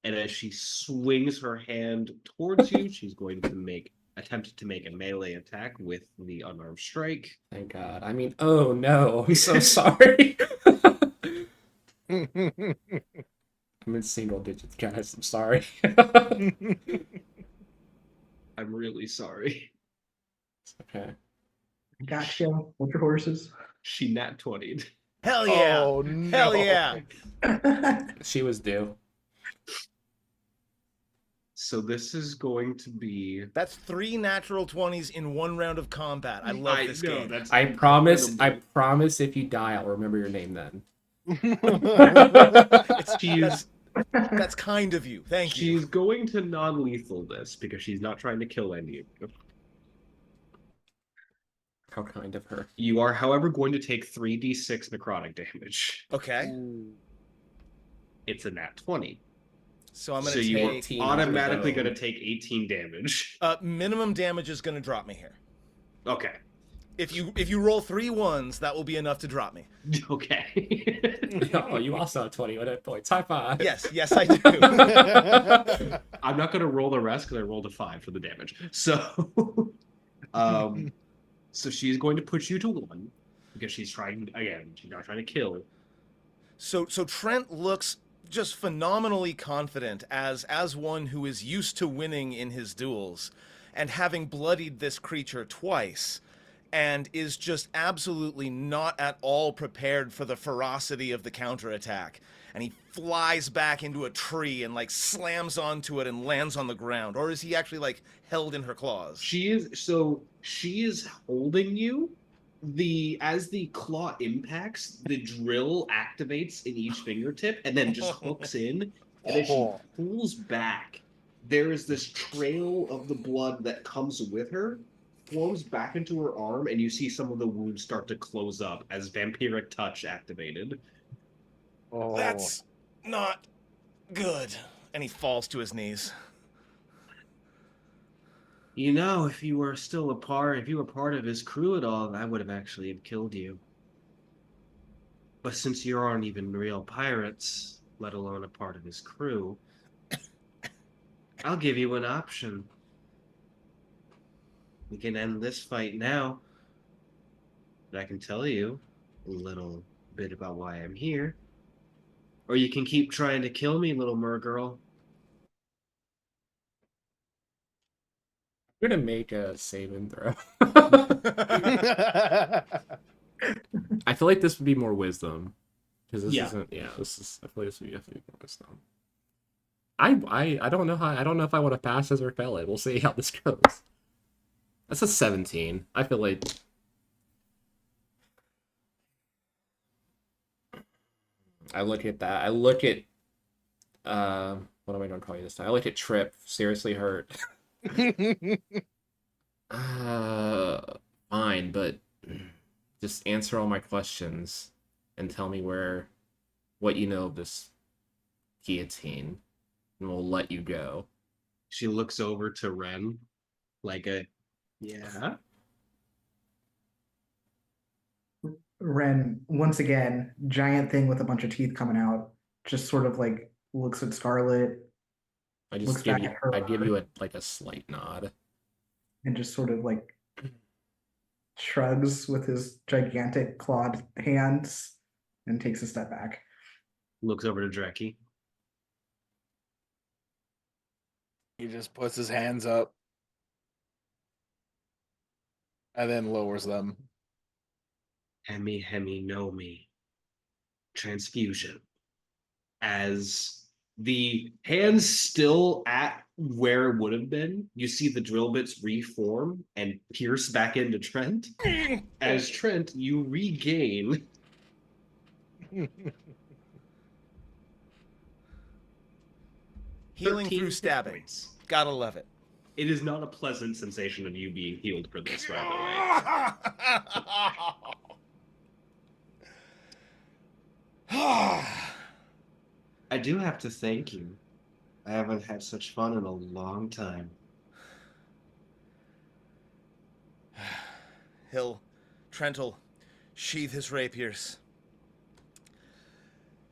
And as she swings her hand towards you, she's going to make attempted to make a melee attack with the unarmed strike. Thank God. I mean, oh no, I'm so sorry. I'm in single digits, guys. I'm sorry. I'm really sorry. Okay. Gotcha. What's your horses? She nat 20'd. Hell yeah! Oh Hell no! yeah! She was due. So this is going to be. That's 3 natural 20s in 1 round of combat. I love this know, game. That's I promise. I incredible. promise. If you die, I'll remember your name then. She's That's kind of you. Thank you. she's going to non-lethal this because she's not trying to kill any of you. How kind of her. You are, however, going to take 3d6 necrotic damage. Okay. It's a nat 20. So I'm going So to you are take 18 automatically to the going to take 18 damage. minimum damage is going to drop me here. Okay. If you roll 3 ones, that will be enough to drop me. Okay. Oh, you also have 20 hit points. High five. Yes, I do. I'm not going to roll the rest because I rolled a 5 for the damage. So, so she's going to put you to 1 because she's trying again. She's not trying to kill. So Trent looks just phenomenally confident as one who is used to winning in his duels and having bloodied this creature twice, and is just absolutely not at all prepared for the ferocity of the counterattack. And he flies back into a tree and like slams onto it and lands on the ground. Or is he actually like held in her claws? She is holding you. As the claw impacts, the drill activates in each fingertip and then just hooks in. And as she pulls back, there is this trail of the blood that comes with her, flows back into her arm, and you see some of the wounds start to close up as vampiric touch activated. Oh. That's not good. And he falls to his knees. You know, if you were part of his crew at all, I would have actually have killed you. But since you aren't even real pirates, let alone a part of his crew, I'll give you an option. We can end this fight now. But I can tell you a little bit about why I'm here. Or you can keep trying to kill me, little mergirl. I'm gonna make a saving throw. I feel like this would be more wisdom, because this isn't. Yeah, this is. I feel like this would be definitely more wisdom. I don't know how. I don't know if I want to pass this or fail it. We'll see how this goes. That's a 17. I feel like. I look at that. I look at. What am I going to call you this time? I look at Trip. Seriously hurt. Fine, but just answer all my questions and tell me what you know of this guillotine, and we'll let you go. She looks over to Ren, like yeah. Ren, once again, giant thing with a bunch of teeth coming out, just sort of like looks at Scarlet I Looks just give back you. at her. I give you a slight nod. and just sort of like shrugs with his gigantic clawed hands and takes a step back. Looks over to Dreki. He just puts his hands up and then lowers them. Hemi, no me. Transfusion. As the hands still at where it would have been, you see the drill bits reform and pierce back into Trent. As Trent, you regain Healing 13 through hit stabbing. points. Gotta love it. It is not a pleasant sensation of you being healed for this, by the way. I do have to thank you. I haven't had such fun in a long time. Trent'll sheathe his rapiers.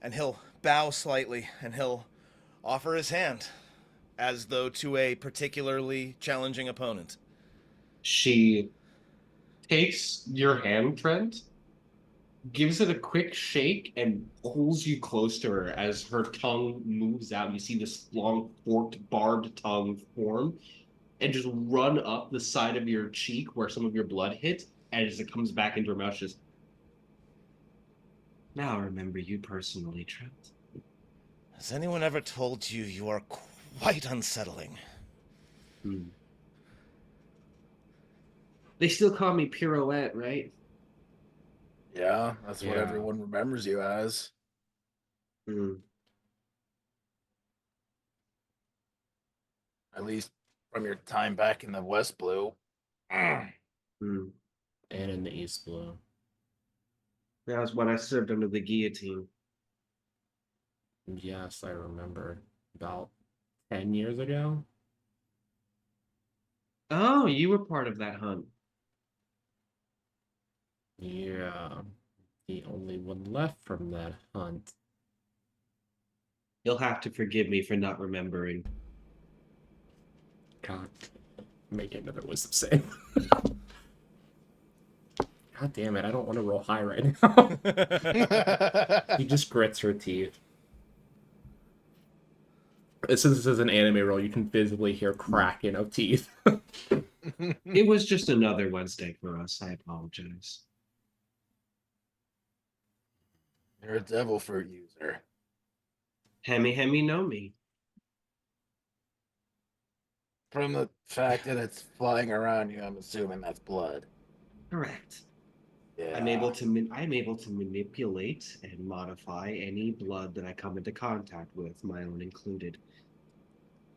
And he'll bow slightly, and he'll offer his hand, as though to a particularly challenging opponent. She takes your hand, Trent, gives it a quick shake, and pulls you close to her as her tongue moves out. You see this long, forked, barbed tongue form and just run up the side of your cheek where some of your blood hit. And as it comes back into her mouth, just now I remember you personally, Trent. Has anyone ever told you you are quite unsettling? Hmm. They still call me Pirouette, right? Yeah, that's what Yeah. everyone remembers you as. Hmm. At least from your time back in the West Blue. Mm. Hmm. And in the East Blue. That was when I served under the guillotine. Yes, I remember. About 10 years ago? Oh, you were part of that hunt. Yeah. The only one left from that hunt. You'll have to forgive me for not remembering. God. Make another wisdom save. God damn it, I don't want to roll high right now. He just grits her teeth. Since this is an anime roll, you can visibly hear cracking of teeth. It was just another Wednesday for us. I apologize. You're a devil fruit user. Hemi Hemi know me. From the fact that it's flying around you, I'm assuming that's blood. Correct. Yeah. I'm able to manipulate and modify any blood that I come into contact with, my own included.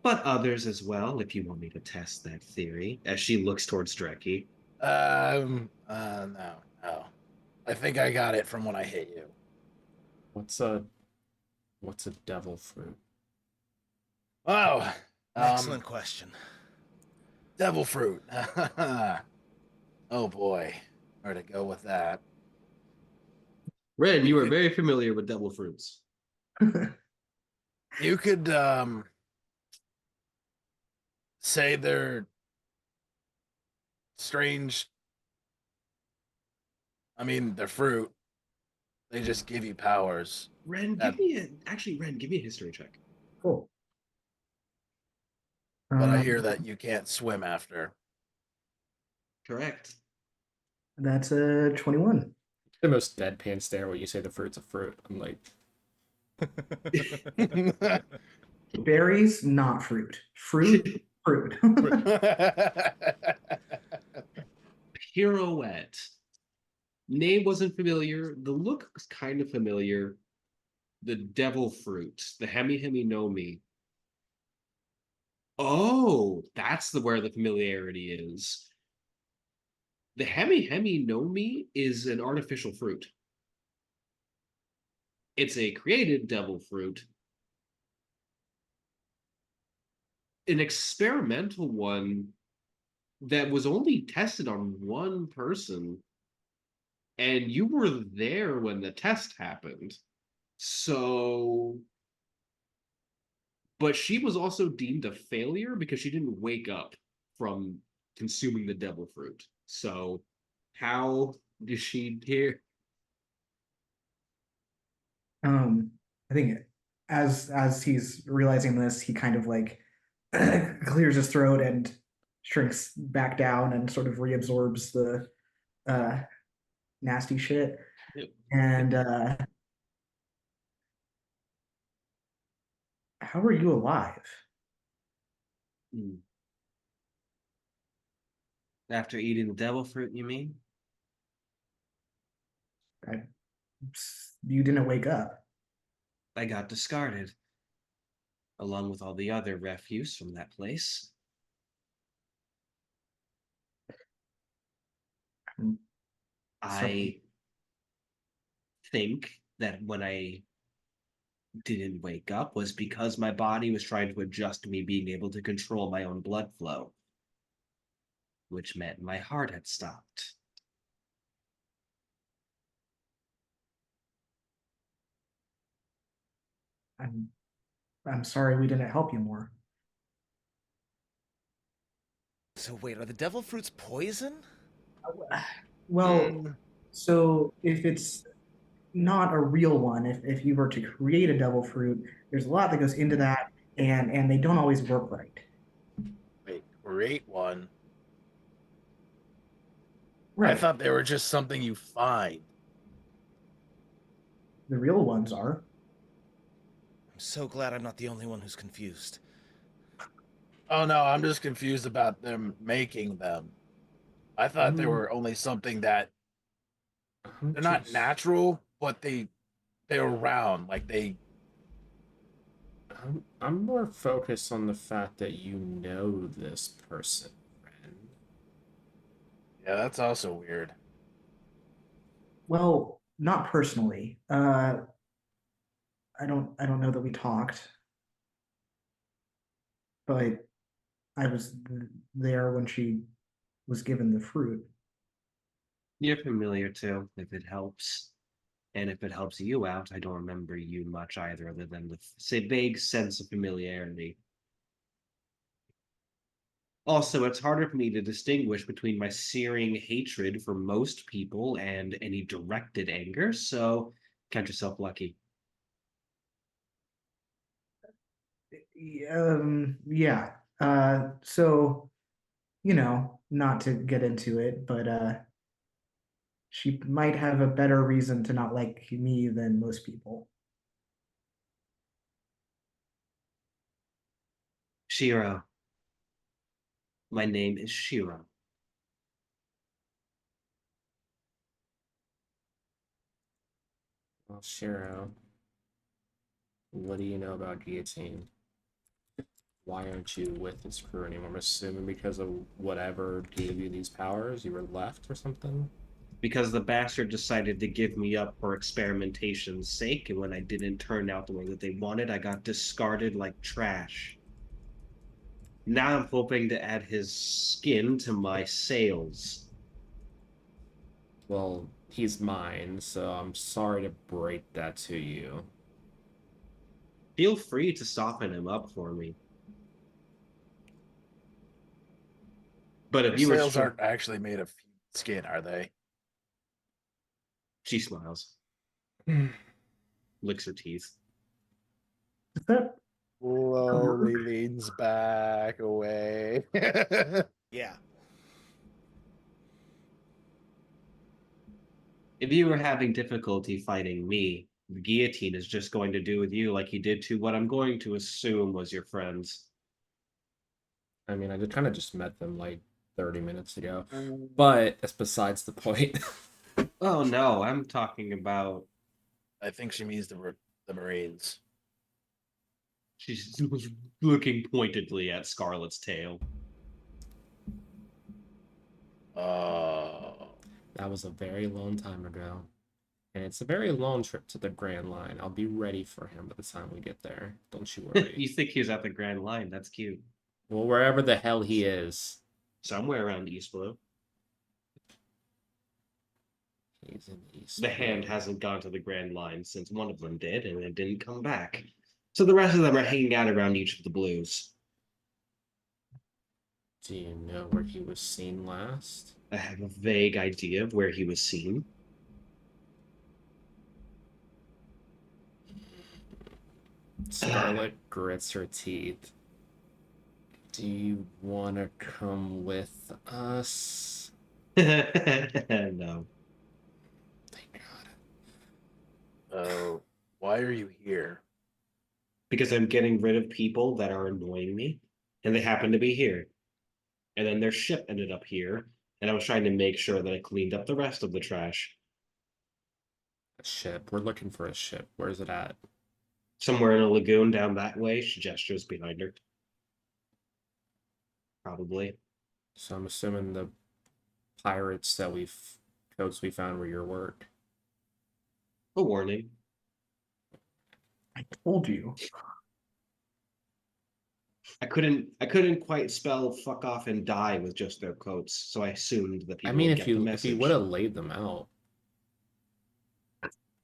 But others as well, if you want me to test that theory, as she looks towards Dreki. No, no. I think I got it from when I hit you. What's a devil fruit? Oh, Excellent question. devil fruit. Oh boy, where to go with that? Ren, you are very familiar with devil fruits. You could say they're strange. I mean, they're fruit. They just give you powers. Ren, That- Ren, give me a history check. Cool. But I Um, hear that you can't swim after. Correct. that's a 21. The most deadpan stare when you say the fruit's a fruit. I'm like, Berries, not fruit. Fruit, fruit. Pirouette. Name wasn't familiar. The look was kind of familiar. The devil fruit, the Hemi Hemi no Mi. Oh, that's where the familiarity is. The Hemi Hemi no Mi is an artificial fruit. It's a created devil fruit. An experimental one that was only tested on one person, and you were there when the test happened. So, but she was also deemed a failure because she didn't wake up from consuming the devil fruit. So, how did she hear? I think as he's realizing this, he kind of like clears his throat and shrinks back down and sort of reabsorbs the uh nasty shit. Yep. And how are you alive? After eating the devil fruit, you mean? You didn't wake up. I got discarded, along with all the other refuse from that place. Um, I think that when I didn't wake up was because my body was trying to adjust to me being able to control my own blood flow, which meant my heart had stopped. I'm I'm sorry we didn't help you more. So wait, are the devil fruits poison? Well, Mm, so if it's not a real one, if you were to create a devil fruit, there's a lot that goes into that, and they don't always work right. wait, create one. I Right. thought they were just something you find. The real ones are. I'm so glad I'm not the only one who's confused. Oh no, I'm just confused about them making them. I thought they I'm, were only something that I'm they're not just, natural, but they're round. Like they I'm more focused on the fact that you know this person, Ren. yeah, that's also weird. Well, not personally. I don't know that we talked, but I was there when she was given the fruit. You're familiar too, if it helps. And if it helps you out, I don't remember you much either, other than the say vague sense of familiarity. Also, it's harder for me to distinguish between my searing hatred for most people and any directed anger, so count yourself lucky. Yeah. So, not to get into it, but she might have a better reason to not like me than most people. Shiro. My name is Shiro. Well, Shiro, what do you know about Guillotine? Why aren't you with this crew anymore? I'm assuming because of whatever gave you these powers, you were left or something? Because the bastard decided to give me up for experimentation's sake, and when I didn't turn out the way that they wanted, I got discarded like trash. Now I'm hoping to add his skin to my sails. Well, he's mine, so I'm sorry to break that to you. Feel free to soften him up for me. But Your if you were sails aren't actually made of skin, are they? she smiles, licks her teeth. Is that Slowly leans back away. Yeah. If you were having difficulty fighting me, the guillotine is just going to do with you like he did to what I'm going to assume was your friends. I mean, I kind of just met them like 30 minutes ago, but that's besides the point. Oh no, I'm talking about. I think she means the Marines. She's looking pointedly at Scarlet's tail. Oh, That was a very long time ago. And it's a very long trip to the Grand Line. I'll be ready for him by the time we get there. Don't you worry. You think he was at the Grand Line? That's cute. Well, wherever the hell he is, Somewhere around East Blue. he's in East The Hand Blue. hasn't gone to the Grand Line since one of them did, and it didn't come back. So the rest of them are hanging out around each of the Blues. Do you know where he was seen last? I have a vague idea of where he was seen. Scarlet grits her teeth. Do you want to come with us? No. Thank God. oh, why are you here? Because I'm getting rid of people that are annoying me, and they happen to be here. And then their ship ended up here, and I was trying to make sure that I cleaned up the rest of the trash. A ship. We're looking for a ship. Where's it at? Somewhere in a lagoon down that way, she gestures behind her. Probably. So I'm assuming the pirates that codes we found were your work. A warning. I told you. I couldn't quite spell fuck off and die with just their coats, so I assumed that I people mean, would if get the you message. would have laid them out,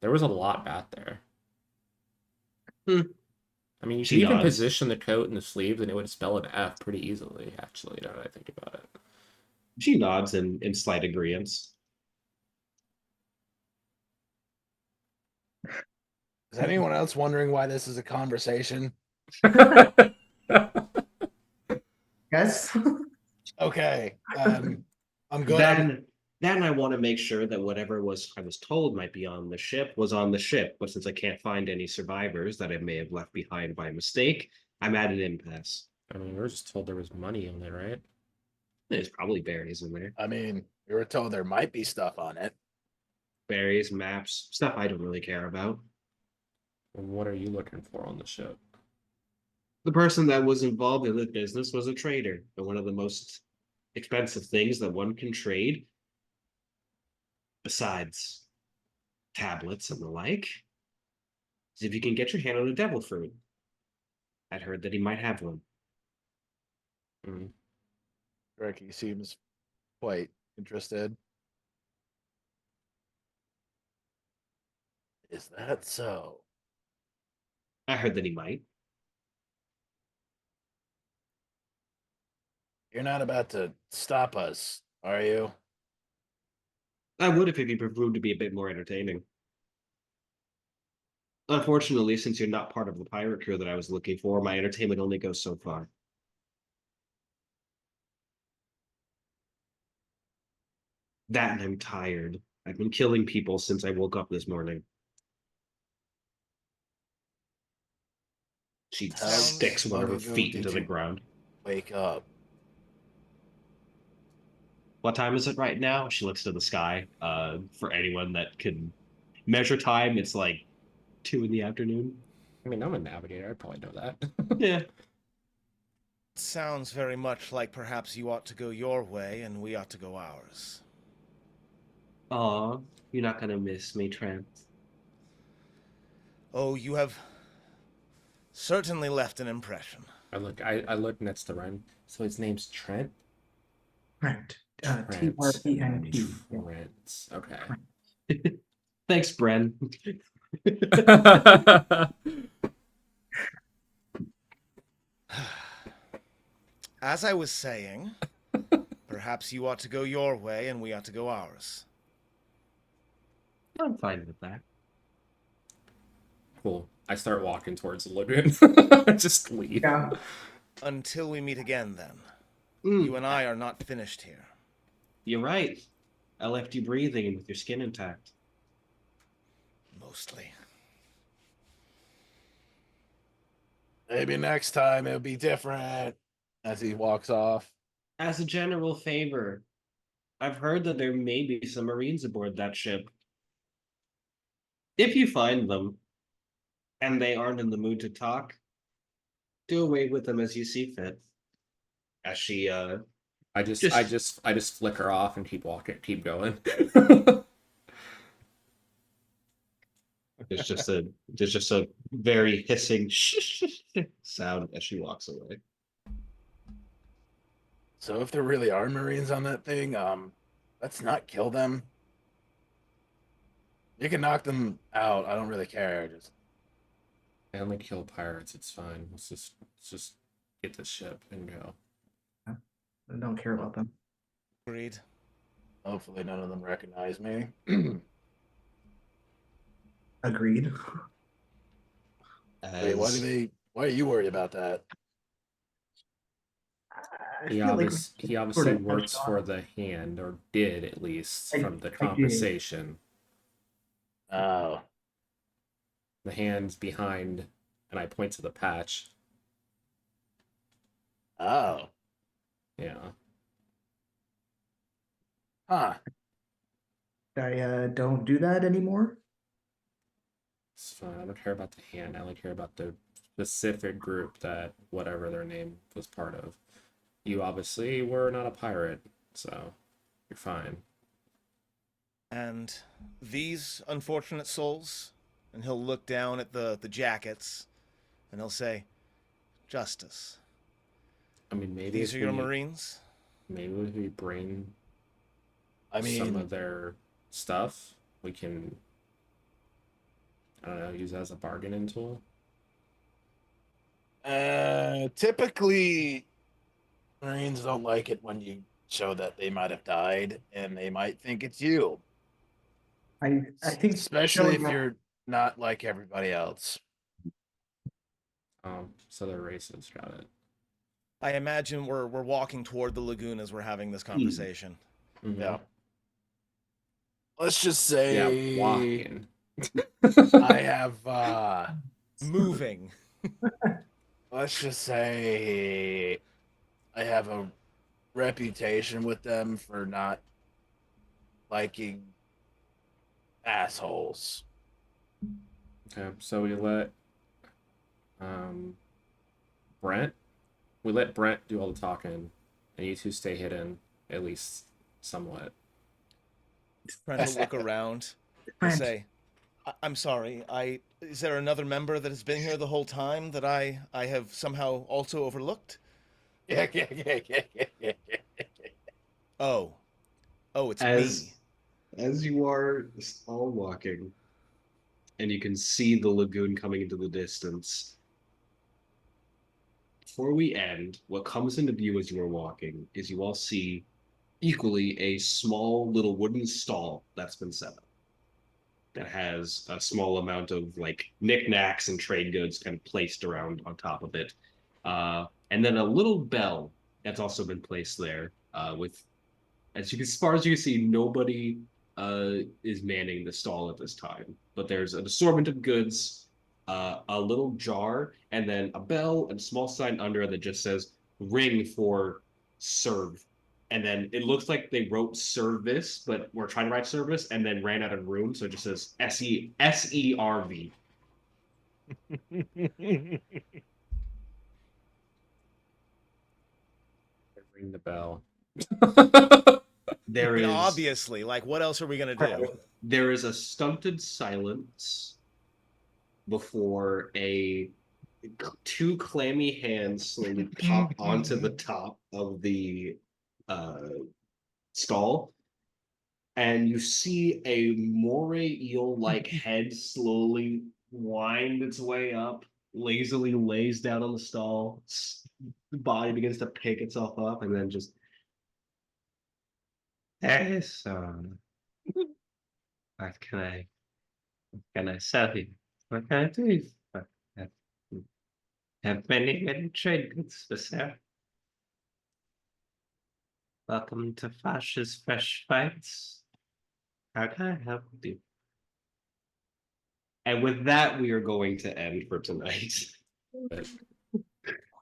there was a lot back there. Hmm. I mean, you She could even nods. position the coat and the sleeves, and it would spell an F pretty easily. Actually, now that I think about it. She nods in slight agreement. Is anyone else wondering why this is a conversation? Yes. Okay. I'm going. Then I want to make sure that whatever was I was told might be on the ship was on the ship. But since I can't find any survivors that I may have left behind by mistake, I'm at an impasse. I mean, we were just told there was money on it, right? There's probably berries in there. I mean, we were told there might be stuff on it. Berries, maps, stuff I don't really care about. And what are you looking for on the ship? The person that was involved in the business was a trader, and one of the most expensive things that one can trade, besides tablets and the like, is if you can get your hand on a devil fruit. I'd heard that he might have one. Mm. Ricky seems quite interested. Is that so? I heard that he might. You're not about to stop us, are you? I would if he proved to be a bit more entertaining. Unfortunately, since you're not part of the pirate crew that I was looking for, my entertainment only goes so far. That and I'm tired. I've been killing people since I woke up this morning. She How sticks one of her long ago feet did into the you- ground. Wake up. What time is it right now? She looks to the sky. For anyone that can measure time, it's like 2 in the afternoon. I mean, I'm a navigator. I probably know that. Yeah. Sounds very much like perhaps you ought to go your way and we ought to go ours. Aw, you're not gonna miss me, Trent. Oh, you have certainly left an impression. I look next to Ren. So his name's Trent. Right. Trent. T-R-E-N-T. Trent. Okay. Thanks, Bren. As I was saying, perhaps you ought to go your way and we ought to go ours. I'm fine with that. Cool. I start walking towards the lagoon. Just leave. Yeah. Until we meet again, then. Mm, You and I are not finished here. You're right. I left you breathing and with your skin intact. Mostly. Maybe next time it'll be different. As he walks off. As a general favor, I've heard that there may be some Marines aboard that ship. If you find them, and they aren't in the mood to talk, do away with them as you see fit. As she I just flicker off and keep walking, keep going. there's just a very hissing sound as she walks away. So if there really are Marines on that thing, let's not kill them. You can knock them out. I don't really care. Just I only kill pirates. It's fine. Let's just get the ship and go. I don't care about them. Agreed. hopefully none of them recognize me. Agreed. Wait, why are you worried about that? I He feel like obviously of works touched for on- the hand, or did at least I- from the I did. conversation. Oh. The hand's behind, and I point to the patch. Oh. Yeah. Huh. I don't do that anymore. It's fine. I don't care about the hand. I only care about the specific group that whatever their name was part of. You obviously were not a pirate, so you're fine. And these unfortunate souls, and he'll look down at the jackets, and he'll say, "Justice. I mean, maybe These if are your we- Marines." Maybe if we bring I some mean, of their stuff, we can, I don't know, use it as a bargaining tool. Typically, Marines don't like it when you show that they might have died, and they might think it's you. I think Especially showing if that- you're not like everybody else. So they're racist. Got it. I imagine we're walking toward the lagoon as we're having this conversation. Mhm. Yeah. Let's just Yeah, say walking. I have Moving. let's just say I have a reputation with them for not liking assholes. Okay, so we let um Brent we let Brent do all the talking, and you two stay hidden, at least somewhat. Trying to look around. I Brent. say, I'm sorry. Is there another member that has been here the whole time that I have somehow also overlooked? Yeah. Oh, it's As me. as you are all walking, and you can see the lagoon coming into the distance. Before we end, what comes into view as you are walking is you all see equally a small little wooden stall that's been set up that has a small amount of like knickknacks and trade goods kind of placed around on top of it. And then a little bell that's also been placed there with as far as you can see, nobody is manning the stall at this time. But there's an assortment of goods, a little jar, and then a bell and a small sign under that just says "ring for serve." And then it looks like they wrote service, but we're trying to write service, and then ran out of room, so it just says SERV. Ring the bell. There I mean, is obviously, like, what else are we gonna do? there is a stunted silence before two clammy hands slowly pop onto the top of the uh, stall, and you see a moray eel-like head slowly wind its way up, lazily lays down on the stall. The body begins to pick itself up, and then just. Hey, son, what can I sell you? What can I do? I have many trade goods for sale. Welcome to Fosh's Fresh Fights. How can I help you? And with that, we are going to end for tonight.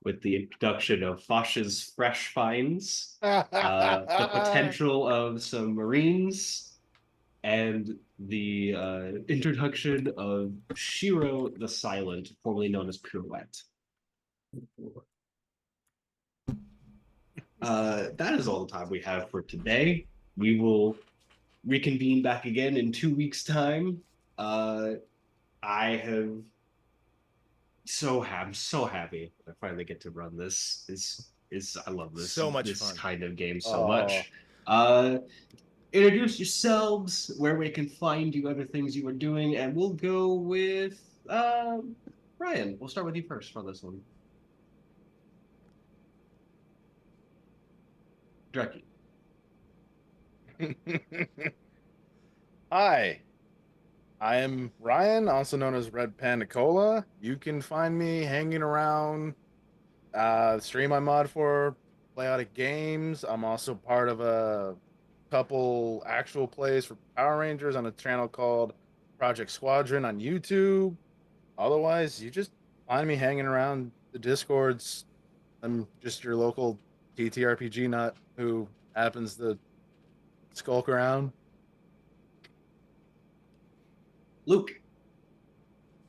With the introduction of Fosh's Fresh Finds, the potential of some Marines, and the introduction of Shiro the Silent, formerly known as Pirouette. That is all the time we have for today. We will reconvene back again in 2 weeks' time. I'm so happy I finally get to run this. Is I love this So much this fun. kind of game so Oh. much. Introduce yourselves, where we can find you, other things you are doing, and we'll go with Ryan. We'll start with you first for this one. Dreki. Hi, I am Ryan, also known as Red Panda Cola. You can find me hanging around stream I mod for Chaotic Games. I'm also part of a couple actual plays for Power Rangers on a channel called Project Squadron on YouTube. Otherwise, you just find me hanging around the Discords. I'm just your local TTRPG nut who happens to skulk around. Luke.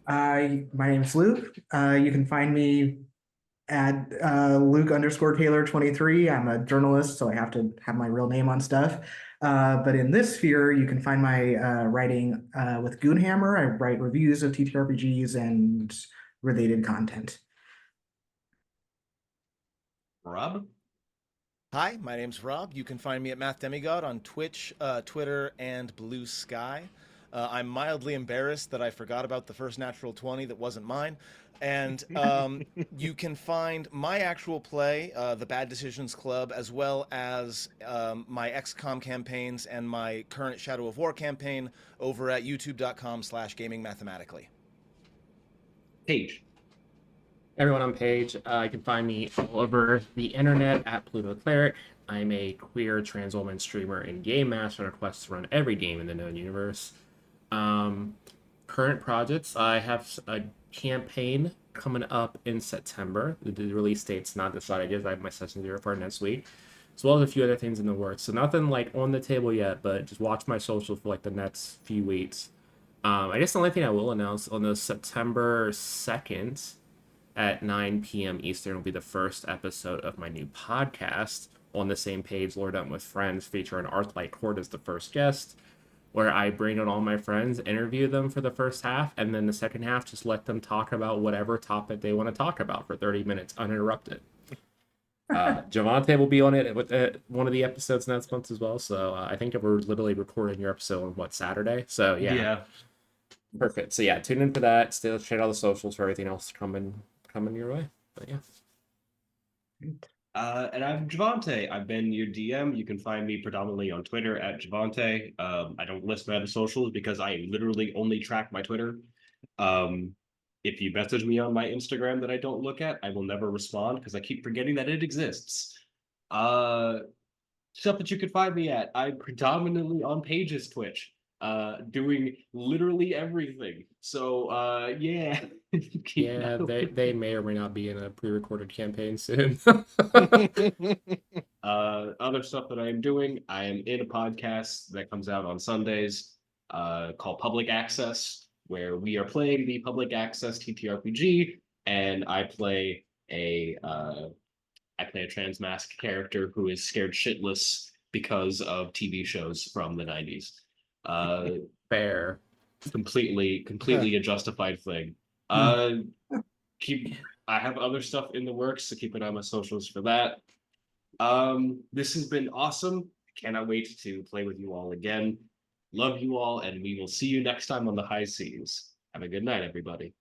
My name's Luke. You can find me at Luke_Taylor 23. I'm a journalist, so I have to have my real name on stuff. But in this sphere, you can find my writing with Goonhammer. I write reviews of TTRPGs and related content. Rob. Hi, my name's Rob. You can find me at Math Demigod on Twitch, Twitter, and Blue Sky. I'm mildly embarrassed that I forgot about the first natural 20 that wasn't mine. And you can find my actual play, the Bad Decisions Club, as well as my XCOM campaigns and my current Shadow of War campaign over at youtube.com/gamingmathematically. Paige. Everyone on page, you can find me all over the internet at Pluto Cleric. I'm a queer trans woman streamer and game master on a quest to run every game in the known universe. Current projects, I have a campaign coming up in September. The release date's not decided yet. I have my session 0 for next week, as well as a few other things in the works. So nothing like on the table yet, but just watch my social for like the next few weeks. I guess the only thing I will announce on the September 2nd at 9 p.m. Eastern will be the first episode of my new podcast on the same page, Lord Up with Friends, featuring Arthlight Court as the first guest, where I bring in all my friends, interview them for the first half, and then the second half just let them talk about whatever topic they want to talk about for 30 minutes uninterrupted. Javante will be on it with one of the episodes next month as well, so I think we're literally recording your episode on Saturday, so yeah. Perfect. So yeah, tune in for that. Stay check out the socials for everything else coming your way. But yeah. And I'm Javante. I've been your DM. You can find me predominantly on Twitter at Javante. I don't list my other socials because I literally only track my Twitter. If you message me on my Instagram that I don't look at, I will never respond because I keep forgetting that it exists. Stuff that you can find me at. I'm predominantly on Paige's Twitch, doing literally everything. So yeah. Yeah, they may or may not be in a pre-recorded campaign soon. Other stuff that I am doing, I am in a podcast that comes out on Sundays, called Public Access, where we are playing the Public Access TTRPG, and I play a trans mask character who is scared shitless because of TV shows from the 90s. Fair. Completely a justified thing. I have other stuff in the works, so keep an eye on my socials for that. This has been awesome. Cannot wait to play with you all again. Love you all, and we will see you next time on the high seas. Have a good night, everybody.